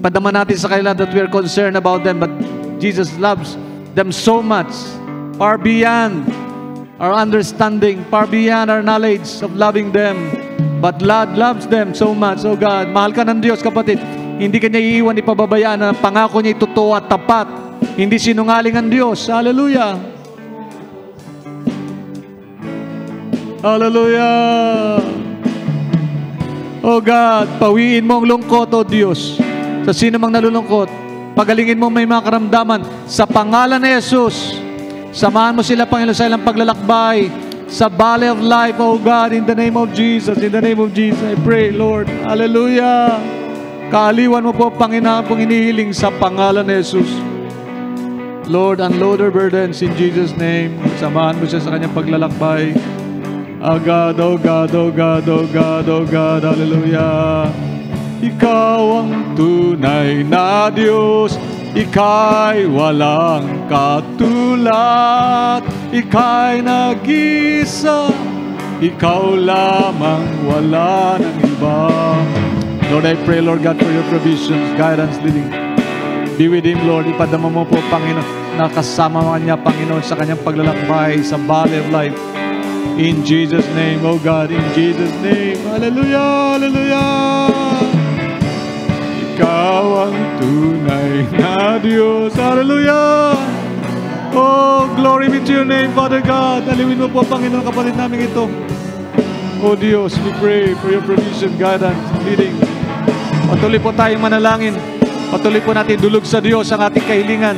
Padama natin sa kanila that we are concerned about them, but Jesus loves them so much, far beyond our understanding, far beyond our knowledge of loving them. But God loves them so much. Oh God, mahal ka ng Diyos, kapatid. Hindi ka niya iiwan, ipababayaan. Ang pangako niya totoo at tapat. Hindi sinungaling ang Diyos. Hallelujah. Hallelujah. Oh God, pawiin mo ang lungkot, oh Diyos. Sa sino mang nalulungkot, pagalingin mo may mga karamdaman. Sa pangalan ni Jesus, samahan mo sila, Panginoon, sa ilang paglalakbay sa valley of life, oh God, in the name of Jesus. In the name of Jesus, I pray, Lord. Hallelujah. Kaaliwan mo po, Panginoon, pong inihiling sa pangalan ni Jesus. Lord, unload our burdens in Jesus' name. Samahan mo siya sa kanyang paglalakbay. Oh God, oh God, oh God, oh God, oh God, hallelujah. Ikaw ang tunay na Diyos, Ika'y walang katulad, Ika'y nag-isa, Ikaw lamang, wala ng iba. Lord, I pray, Lord God, for your provisions, guidance, leading. Be with him, Lord. Ipadama mo po, Panginoon, nakasama mo niya, Panginoon, sa kanyang paglalakbay sa valley of life. In Jesus' name, oh God, in Jesus' name. Hallelujah, hallelujah. Ikaw ang tunay na Diyos. Hallelujah. Oh, glory be to your name, Father God. Aliwin mo po, Panginoon, kapatid namin ito. Oh Diyos, we pray for your provision, guidance, leading. Patuloy po tayong manalangin. Patuloy po natin dulog sa Diyos ang ating kahilingan.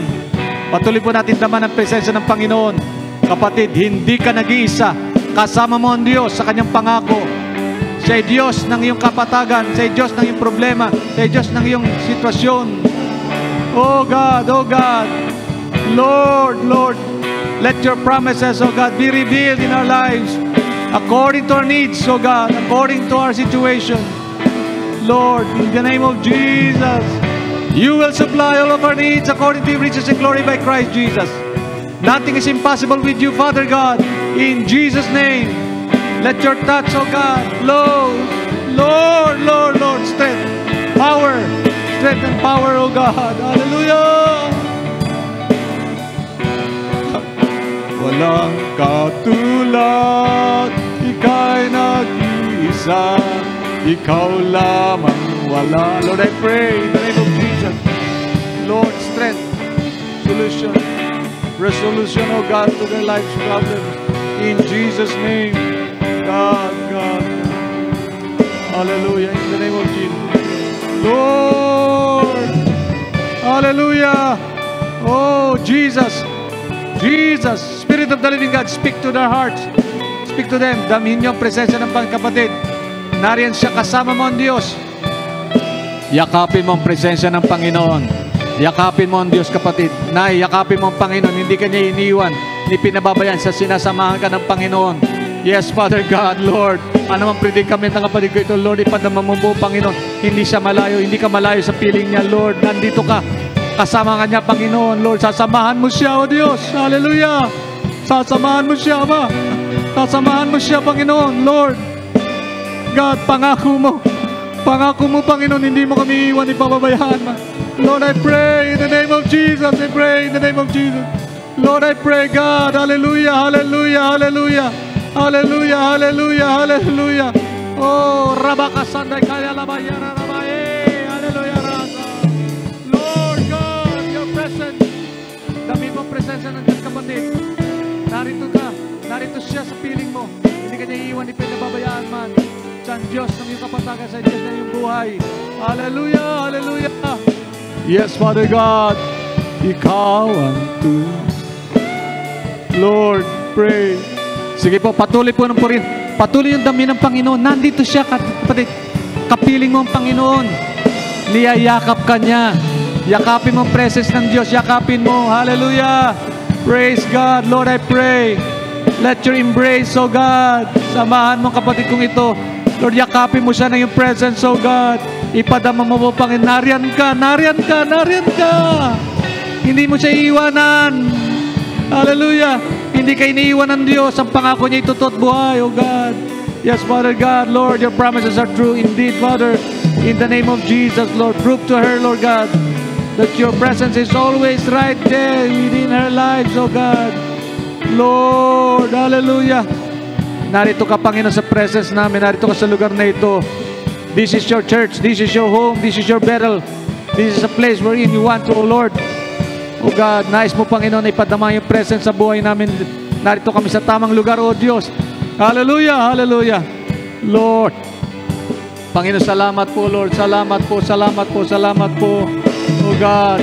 Patuloy po natin daman ang presensya ng Panginoon. Kapatid, hindi ka nag-iisa. Kasama mo ang Diyos sa kanyang pangako. Siya ay Diyos ng iyong kapatagan. Siya ay Diyos ng iyong problema. Siya ay Diyos ng iyong sitwasyon. Oh God, oh God. Lord, Lord, let your promises, oh God, be revealed in our lives according to our needs, oh God, according to our situation. Lord, in the name of Jesus, you will supply all of our needs according to your riches and glory by Christ Jesus. Nothing is impossible with you, Father God. In Jesus' name, let your touch, oh God, Lord, strength, and power, oh God. Hallelujah. Walang katulad, Ika'y nag-iisa, Ikaw lamang wala. Lord, I pray in the name of Jesus, Lord, strength, resolution, oh God, to their life's problems. In Jesus' name, God, God. Hallelujah. In the name of Jesus. Lord. Hallelujah. Oh, Jesus. Jesus. Spirit of the living God, speak to their hearts. Speak to them. Damhin niyo ang presensya ng pangkapatid. Nariyan siya, kasama mo ang Diyos. Yakapin mo ang presensya ng Panginoon. Yakapin mo ang Diyos, kapatid. Nay, yakapin mo ang Panginoon. Hindi ka niya iniwan. Hindi pinababayan sa sinasamahan ka ng Panginoon. Yes, Father God, Lord. Ano mang predicament ng kapatid ko ito, Lord, ipadama mo po, Panginoon. Hindi siya malayo. Hindi ka malayo sa piling niya, Lord. Nandito ka. Kasama ka niya, Panginoon. Lord, sasamahan mo siya, O Diyos. Hallelujah. Sasamahan mo siya, Ama. Sasamahan mo siya, Panginoon. Lord, God, pangako mo. Pangako mo, Panginoon, hindi mo kami iwan, ipababayaan. Lord, I pray in the name of Jesus. I pray in the name of Jesus. Lord, I pray, God. Hallelujah, hallelujah, hallelujah. Hallelujah, hallelujah, hallelujah. Oh, Rabakasanday kaya labayara rabaye. Hallelujah, Rasa. Lord God, your presence. Dami mo presensya ng Diyos, kapatid. Narito ka. Narito siya sa piling mo. Hindi ka niya iiwan, hindi pinababayaan man. Sa Diyos ng iyong kapatagan, sa Diyos ng iyong buhay. Hallelujah, hallelujah. Yes, Father God. Ikaw ang Lord, pray. Sige po, patuloy po ng purin. Patuloy yung dami ng Panginoon. Nandito siya, kapatid. Kapiling mo ang Panginoon. Niyayakap ka niya. Yakapin mo ang presence ng Diyos. Yakapin mo. Hallelujah. Praise God. Lord, I pray. Let your embrace, oh God. Samahan mo kapatid kong ito. Lord, yakapin mo siya ng iyong presence, oh God. Ipadama mo po, Panginoon. Nariyan ka, nariyan ka, nariyan ka. Hindi mo siya iiwanan. Hallelujah. Hindi ka iniiwan ng Diyos. Ang pangako niya itutot buhay, oh God. Yes, Father God, Lord, your promises are true indeed, Father. In the name of Jesus, Lord, prove to her, Lord God, that your presence is always right there within her lives, oh God. Lord, hallelujah. Narito ka, Panginoon, sa presence namin. Narito ka sa lugar na ito. This is your church. This is your home. This is your battle. This is a place wherein you want to, oh Lord. Oh God, nais mo, Panginoon, ipadama yung presence sa buhay namin. Narito kami sa tamang lugar, oh Diyos. Hallelujah, hallelujah. Lord, Panginoon, salamat po, Lord. Salamat po, salamat po, salamat po. Oh God.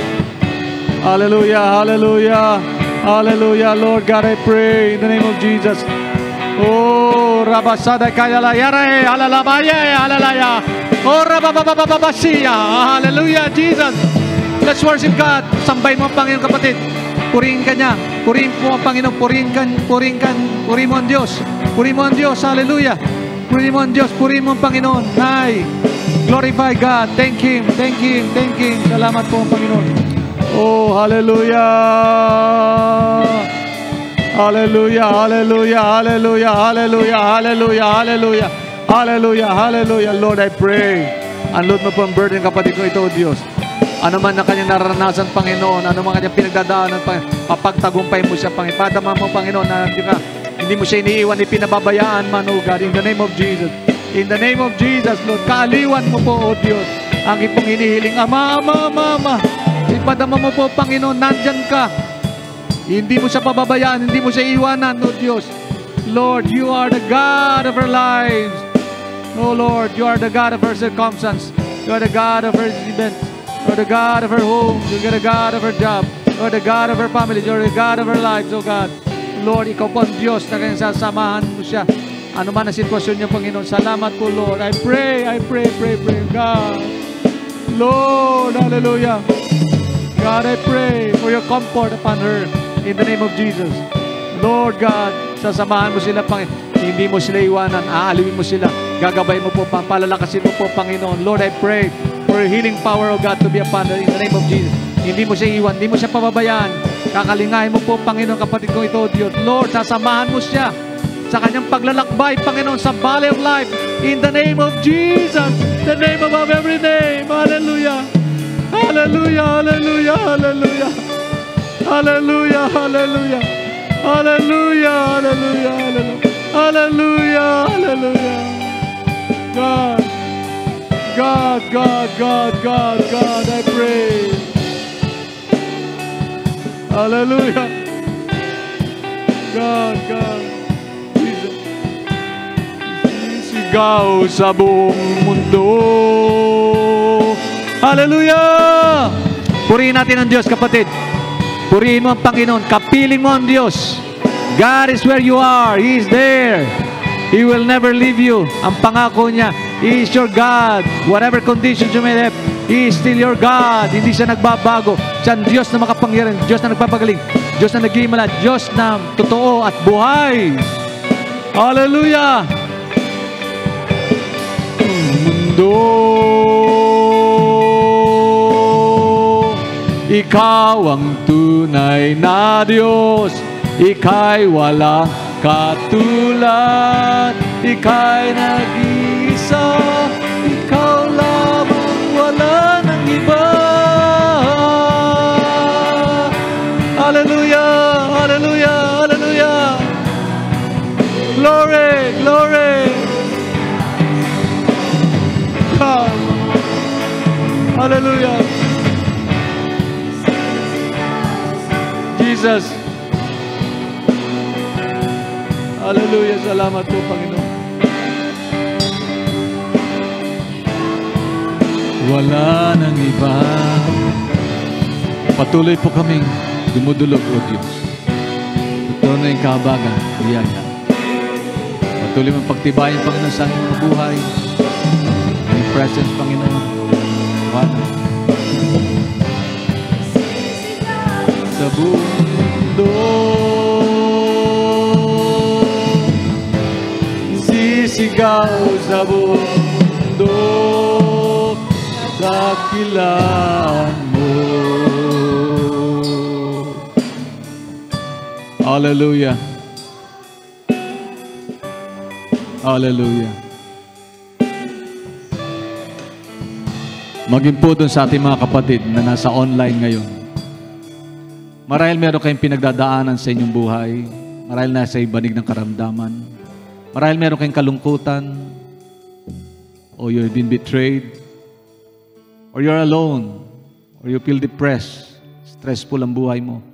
Hallelujah, hallelujah. Hallelujah, Lord God, I pray in the name of Jesus. Oh, Rabasada Kayala Yare, Alalabaye, Alalaya. Oh, Rabababababasiya. Hallelujah, Jesus. Let's worship God. Sambay mo ang Panginoon, kapatid. Purihin ka niya. Purihin mo ang Panginoon. Purihin mo ang Diyos. Purihin mo ang Diyos. Hallelujah. Purihin mo ang Diyos. Purihin mo ang Panginoon. Nay, glorify God. Thank Him. Thank Him. Thank Him. Salamat po ang Panginoon. Oh, hallelujah. Hallelujah. Hallelujah. Hallelujah. Hallelujah. Hallelujah. Hallelujah. Hallelujah. Hallelujah. Lord, I pray. Unload mo po ang burden, kapatid ko ito, Diyos. Ano man na kanyang naranasan, Panginoon, ano man kanyang pinagdadaanan, papagtagumpay mo siya, Panginoon. Padama mo, Panginoon, na hindi mo siya iniiwan, ipinababayaan man, O God, in the name of Jesus. In the name of Jesus, Lord, kaaliwan mo po, O Diyos, ang ipong hinihiling. Ama, Ama, Ama, Ama. Ipadama mo po, Panginoon, nandyan ka. Hindi mo siya pababayaan, hindi mo siya iwanan, O Diyos. Lord, you are the God of our lives. Oh Lord, you are the God of our circumstance. You are the God of our events. You are the God of her home. You are the God of her job. You are the God of her family. You are the God of her lives, oh God. Lord, ikaw po ang Diyos na kanyang sasamahan mo siya. Ano man ang sitwasyon niya, Panginoon. Salamat po, Lord. I pray, pray, God. Lord, hallelujah. God, I pray for your comfort upon her in the name of Jesus. Lord God, sasamahan mo sila, Panginoon. Hindi mo sila iwanan. Aaliwin mo sila. Gagabay mo po, palalakasin mo po, Panginoon. Lord, I pray for healing power, O God, to be upon her in the name of Jesus. Hindi mo siya iwan, hindi mo siya pababayaan. Kakalingahin mo po, Panginoon, kapatid ko ito, Diyos. Lord, sasamahan mo siya sa kanyang paglalakbay, Panginoon, sa valley of life. In the name of Jesus, the name above every name. Hallelujah. Hallelujah, hallelujah, hallelujah. Hallelujah, hallelujah. Hallelujah, hallelujah, hallelujah. Hallelujah, hallelujah. God. God, God, God, God, God, I pray. Hallelujah. God, God, Jesus. sumisigaw sa buong mundo. Hallelujah! Purihin natin ang Diyos, kapatid. Purihin mo ang Panginoon. Kapiling mo ang Diyos. God is where you are. He is there. He will never leave you. Ang pangako niya, He is your God. Whatever conditions you may have, He is still your God. Hindi siya nagbabago. Siya ang Diyos na makapangyarihan, Diyos na nagpapagaling, Diyos na nag-iimala, Diyos na totoo at buhay. Hallelujah! Mundo, Ikaw ang tunay na Diyos. Ika'y walang katulad. Ika'y nag-iisa. Ikaw lamang, wala nang iba. Hallelujah! Hallelujah! Hallelujah! Glory! Glory! God! Hallelujah! Jesus! Hallelujah! Salamat po, Panginoon. Wala nang iba. Patuloy po kaming dumudulog, O Diyos. Totoo na yung kahabagan, biyaya. Patuloy mong pagtibayin, Panginoon, sa aming mga buhay. May presence, Panginoon. Wala. Sa buong mundo, sisigaw sa buong mundo, dakilan mo. Hallelujah. Hallelujah. Maging po dun sa ating mga kapatid na nasa online ngayon. Marahil meron kayong pinagdadaanan sa inyong buhay. Marahil nasa ibanig ng karamdaman. Marahil meron kayong kalungkutan. Or you've been betrayed. Or you're alone. Or you feel depressed. Stressful ang buhay mo.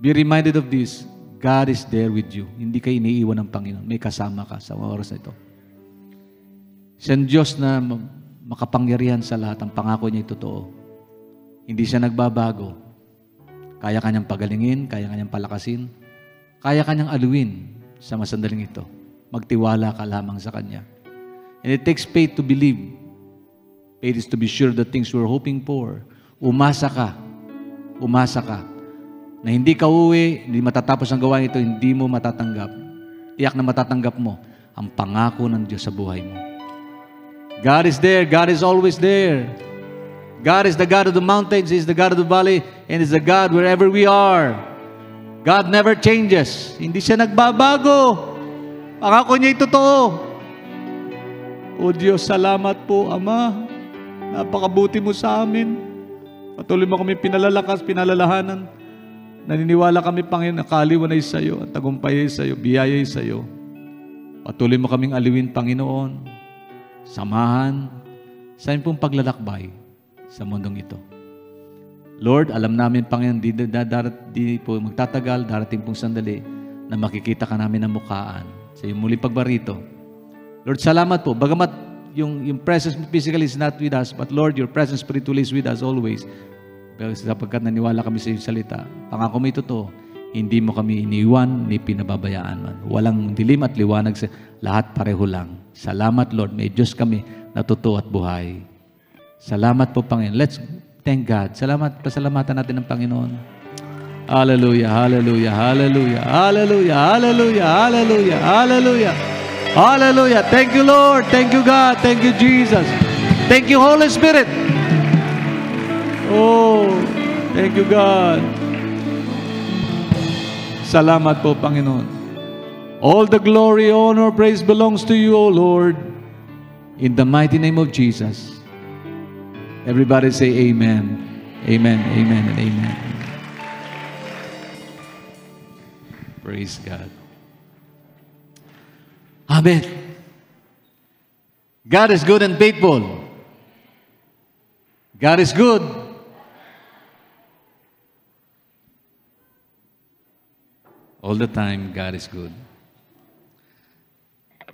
Be reminded of this. God is there with you. Hindi kayo iniiwan ng Panginoon. May kasama ka sa oras na ito. Siya ang Diyos na makapangyarihan sa lahat. Ang pangako niya ay totoo. Hindi siya nagbabago. Kaya kanyang pagalingin, kaya kanyang palakasin, kaya kanyang aluin sa masandaling ito. Magtiwala ka lamang sa Kanya. And it takes faith to believe. Faith is to be sure the things we're hoping for. Umasa ka na hindi ka uwi, hindi matatapos ang gawain ito, hindi mo matatanggap. Tiyak na matatanggap mo ang pangako ng Diyos sa buhay mo. God is there. God is always there. God is the God of the mountains, He is the God of the valley, and He is the God wherever we are. God never changes. Hindi siya nagbabago. Pangako niya ay totoo. O Diyos, salamat po, Ama. Napakabuti mo sa amin. Patuloy mo kami pinalalakas, pinalalahanan. Naniniwala kami, Panginoon, na kaaliwan ay sa iyo, at tagumpay ay sa iyo, biyaya ay sa iyo. Patuloy mo kaming aliwin, Panginoon. Samahan sa iyong pong paglalakbay sa mundong ito. Lord, alam namin, Panginoon, di po magtatagal, darating pong sandali na makikita ka namin ng mukhaan sa iyong muling pagbarito. Lord, salamat po. Bagamat yung presence mo physically is not with us, but Lord, your presence spiritually is with us always. Sapagkat naniwala kami sa iyong salita. Pangako mo totoo, hindi mo kami iniwan ni pinababayaan man. Walang dilim at liwanag, lahat pareho lang. Salamat, Lord. May Diyos kami na totoo at buhay. Salamat po, Panginoon. Let's thank God. Pasalamatan natin ang Panginoon. Hallelujah, hallelujah, hallelujah, hallelujah, hallelujah, hallelujah, hallelujah, hallelujah. Thank you, Lord. Thank you, God. Thank you, Jesus. Thank you, Holy Spirit. Oh, thank you, God. Salamat po, Panginoon. All the glory, honor, praise belongs to you, O Lord. In the mighty name of Jesus. Everybody say amen. Amen, amen, and amen. Praise God. Amen. God is good and faithful. God is good. All the time, God is good.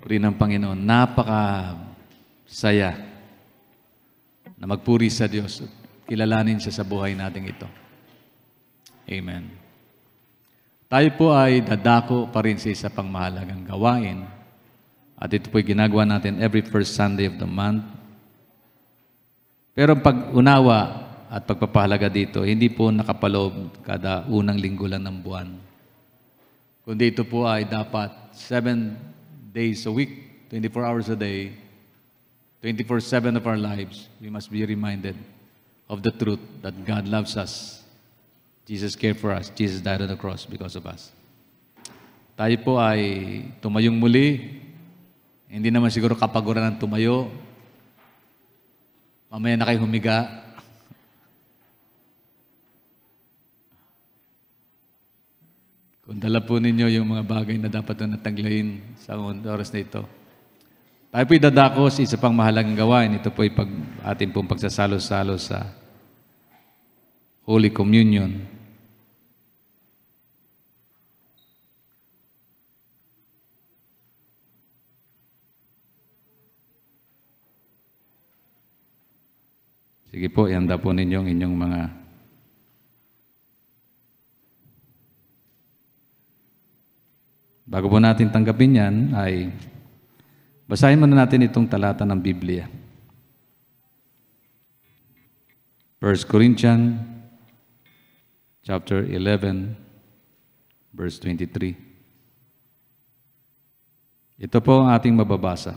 Puri ng Panginoon. Napaka-saya na magpuri sa Diyos at kilalanin siya sa buhay natin ito. Amen. Tayo po ay dadako pa rin sa isa pang mahalagang gawain. At ito po ay ginagawa natin every first Sunday of the month. Pero pag-unawa at pagpapahalaga dito, hindi po nakapaloob kada unang linggo lang ng buwan. Kundi ito po ay dapat 7 days a week, 24 hours a day, 24/7 of our lives. We must be reminded of the truth that God loves us. Jesus cared for us. Jesus died on the cross because of us. Tayo po ay tumayong muli. Hindi naman siguro kapaguran ng tumayo. Mamaya na kayo humiga. Kung dala po ninyo yung mga bagay na dapat na nataglayin sa oras na ito. Tayo po'y dadako sa isa pang mahalagang gawain. Ito po'y ating pong pagsasalo-salo sa Holy Communion. Sige po, ihanda po ninyo ang inyong mga bago po natin tanggapin yan, ay basahin muna natin itong talata ng Biblia. 1 Corinthians chapter 11, verse 23. Ito po ang ating mababasa.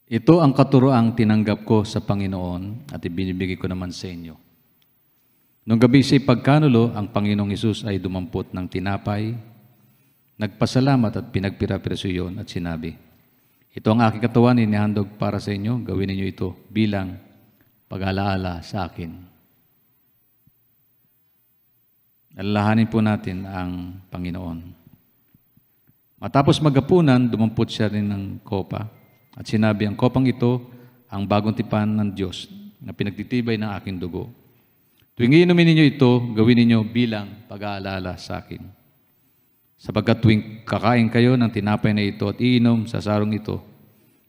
Ito ang katuroang tinanggap ko sa Panginoon at ibinibigay ko naman sa inyo. Nung gabi sa pagkanulo, ang Panginoong Hesus ay dumampot ng tinapay, nagpasalamat at pinagpira-piraso yun at sinabi, ito ang aking katawan, inihandog para sa inyo, gawin ninyo ito bilang pag-alaala sa akin. Alalahanin po natin ang Panginoon. Matapos maghapunan, dumampot siya rin ng kopa at sinabi, ang kopang ito ang bagong tipan ng Diyos na pinagtitibay ng aking dugo. Tuwing iinumin ninyo ito, gawin ninyo bilang pag-aalala sa akin. Sapagkat tuwing kakain kayo ng tinapay na ito at iinom sa sarong ito,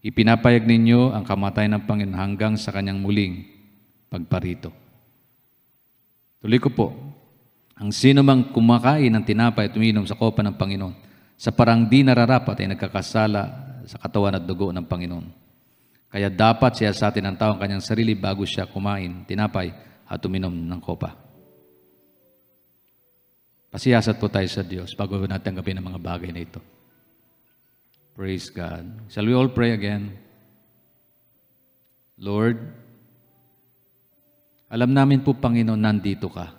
ipinapayag ninyo ang kamatayan ng Panginoon hanggang sa kanyang muling pagparito. Tuloy ko po, ang sino mang kumakain ng tinapay at umiinom sa kopa ng Panginoon, sa parang di nararapat ay nagkakasala sa katawan at dugo ng Panginoon. Kaya dapat siya sa atin ang tao ang kanyang sarili bago siya kumain, tinapay at uminom ng kopa. Pasiyasat po tayo sa Diyos bago natin tanggapin ang mga bagay na ito. Praise God. Shall we all pray again? Lord, alam namin po, Panginoon, nandito ka.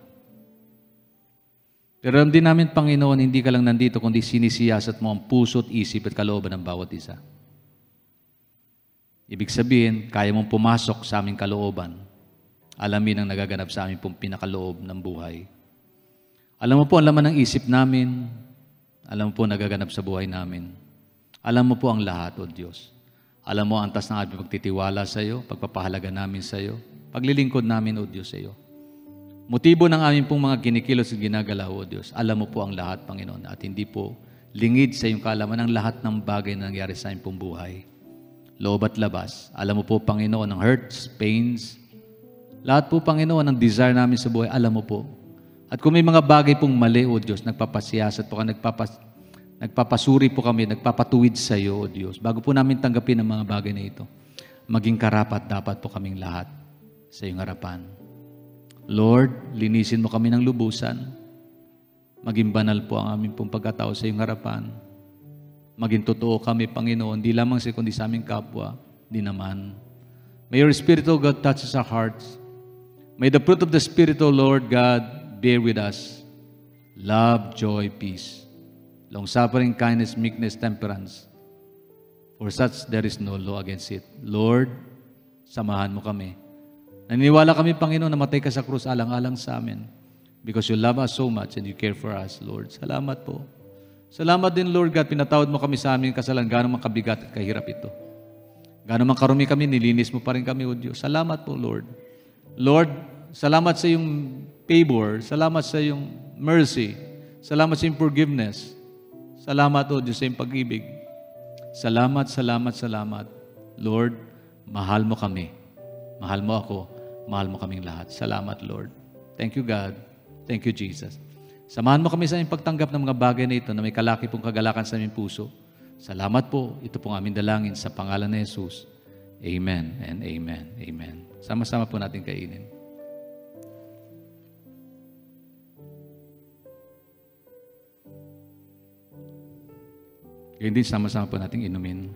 Pero alam din namin, Panginoon, hindi ka lang nandito, kundi sinisiyasat mo ang puso at isip at kalooban ng bawat isa. Ibig sabihin, kaya mong pumasok sa aming kalooban. Alamin ang nagaganap sa aming pong pinakaloob ng buhay. Alam mo po ang laman ng isip namin. Alam mo po ang nagaganap sa buhay namin. Alam mo po ang lahat, O Diyos. Alam mo ang antas ng aming pagtitiwala sa iyo, pagpapahalaga namin sa iyo, paglilingkod namin, O Diyos, sa iyo. Motibo ng aming pong mga kinikilos at ginagalaw, O Diyos, alam mo po ang lahat, Panginoon, at hindi po lingid sa iyong kaalaman ang lahat ng bagay na nangyari sa aming pong buhay. Loob at labas. Alam mo po, Panginoon, ang hurts, pains, lahat po, Panginoon, ang desire namin sa buhay, alam mo po. At kung may mga bagay pong mali, O Diyos, nagpapasiyasat po ka, nagpapasuri po kami, nagpapatuwid sa iyo, O Diyos, bago po namin tanggapin ang mga bagay na ito, maging karapat dapat po kaming lahat sa iyong harapan. Lord, linisin mo kami ng lubusan. Maging banal po ang aming pong pagkatao sa iyong harapan. Maging totoo kami, Panginoon, di lamang sa kundi sa aming kapwa, di naman. May your Spirit, O God, touches our hearts. May the fruit of the Spirit, O Lord God, bear with us. Love, joy, peace. Long-suffering, kindness, meekness, temperance. For such there is no law against it. Lord, samahan mo kami. Naniniwala kami, Panginoon, na matay ka sa krus alang-alang sa amin because you love us so much and you care for us, Lord. Salamat po. Salamat din, Lord God, pinatawad mo kami sa aming kasalanan, gaano man kabigat at kahirap ito. Gaano man karumi kami, nilinis mo pa rin kami, O Diyos. Salamat po, Lord. Lord, salamat sa iyong favor, salamat sa iyong mercy, salamat sa iyong forgiveness, Salamat, O Diyos, sa iyong pag-ibig. Salamat, salamat, salamat. Lord, mahal mo kami. Mahal mo ako. Mahal mo kaming lahat. Salamat, Lord. Thank you, God. Thank you, Jesus. Samahan mo kami sa iyong pagtanggap ng mga bagay na ito na may kalaki pong kagalakan sa aming puso. Salamat po. Ito pong aming dalangin sa pangalan ni Jesus. Amen and amen. Amen. Sama-sama po natin kainin. Ngayon din, sama-sama po natin inumin.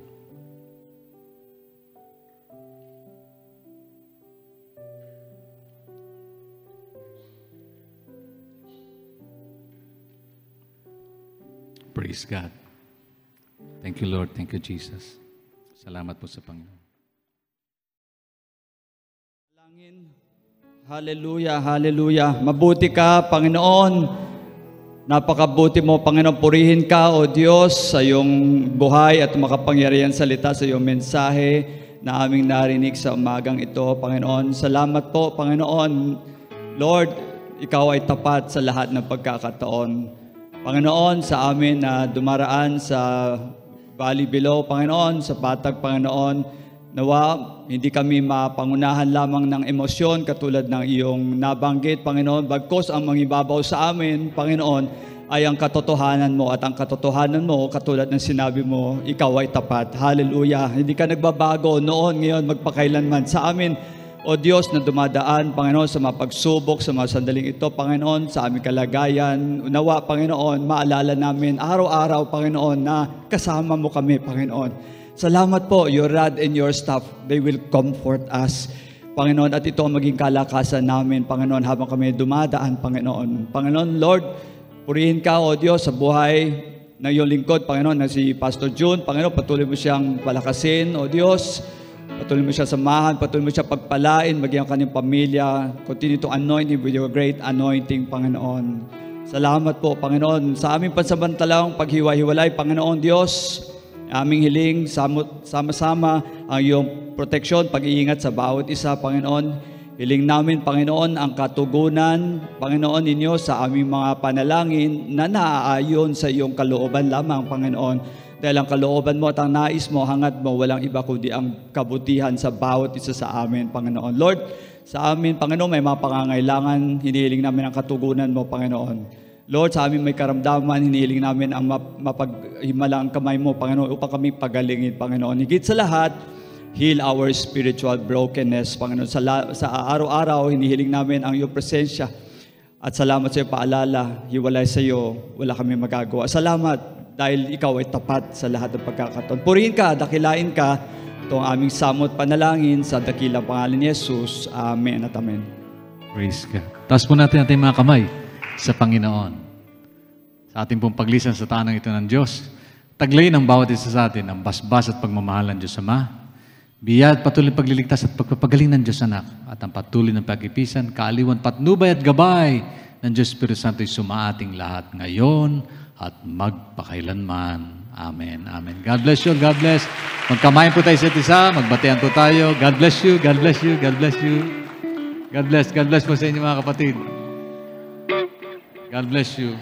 Praise God. Thank you, Lord. Thank you, Jesus. Salamat po sa Panginoon. Hallelujah, hallelujah. Mabuti ka, Panginoon. Napakabuti mo, Panginoon. Purihin ka, O Diyos, sa iyong buhay at makapangyarihan salita, sa iyong mensahe na aming narinig sa umagang ito, Panginoon. Salamat po, Panginoon. Lord, ikaw ay tapat sa lahat ng pagkakataon. Panginoon, sa amin na dumaraan sa Valley Below, Panginoon, sa Patag, Panginoon, nawa, hindi kami mapangunahan lamang ng emosyon katulad ng iyong nabanggit, Panginoon. Bagkos ang mangibabaw sa amin, Panginoon, ay ang katotohanan mo. At ang katotohanan mo, katulad ng sinabi mo, ikaw ay tapat. Hallelujah. Hindi ka nagbabago noon, ngayon, magpakailanman. Sa amin, O Diyos, na dumadaan, Panginoon, sa mga pagsubok, sa mga sandaling ito, Panginoon, sa aming kalagayan. Nawa, Panginoon, maalala namin araw-araw, Panginoon, na kasama mo kami, Panginoon. Salamat po, your rod and your staff, they will comfort us, Panginoon. At ito ang maging kalakasan namin, Panginoon, habang kami dumadaan, Panginoon. Panginoon, Lord, purihin ka, O Diyos, sa buhay ng iyong lingkod, Panginoon, na si Pastor June. Panginoon, patuloy mo siyang palakasin, O Diyos. Patuloy mo siya samahan, patuloy mo siya pagpalain, maging ang kanyang pamilya. Continue to anoint him with your great anointing, Panginoon. Salamat po, Panginoon, sa aming pansamantalang paghiwa-hiwalay, Panginoon Diyos. Aming hiling, sama-sama ang iyong proteksyon, pag-iingat sa bawat isa, Panginoon. Hiling namin, Panginoon, ang katugunan, Panginoon ninyo, sa aming mga panalangin na naaayon sa iyong kalooban lamang, Panginoon. Dahil ang kalooban mo at ang nais mo, hangad mo, walang iba kundi ang kabutihan sa bawat isa sa amin, Panginoon. Lord, sa amin, Panginoon, may mga pangangailangan, hinihiling namin ang katugunan mo, Panginoon. Lord, sa amin may karamdaman, hinihiling namin ang mapaghimalang kamay mo, Panginoon, upang kami pagalingin, Panginoon. Higit sa lahat, heal our spiritual brokenness, Panginoon. Sa araw-araw, hinihiling namin ang iyong presensya. At salamat sa iyo, paalala, hiwalay sa iyo, wala kami magagawa. Salamat, dahil ikaw ay tapat sa lahat ng pagkakataon. Purihin ka, dakilain ka, ito ang aming samot panalangin sa dakilang pangalan ni Jesus. Amen at amen. Praise God. Taas po natin ating mga kamay sa Panginoon. Sa ating pong paglisan sa tanang ito ng Diyos, taglayin ang bawat isa sa atin ang basbas at pagmamahal ng Diyos Ama, biya at patuloy pagliligtas at pagpapagaling ng Diyos Anak, at ang patuloy ng pag-ipisan, kaaliwan, patnubay at gabay ng Diyos Espiritu Santo ay sumaating lahat ngayon at magpakailanman. Amen. Amen. God bless you. God bless. Magkamayan po tayo sa isa. Magbatean po tayo. God bless you. God bless you. God bless you. God bless. God bless po sa inyo mga kapatid. God bless you.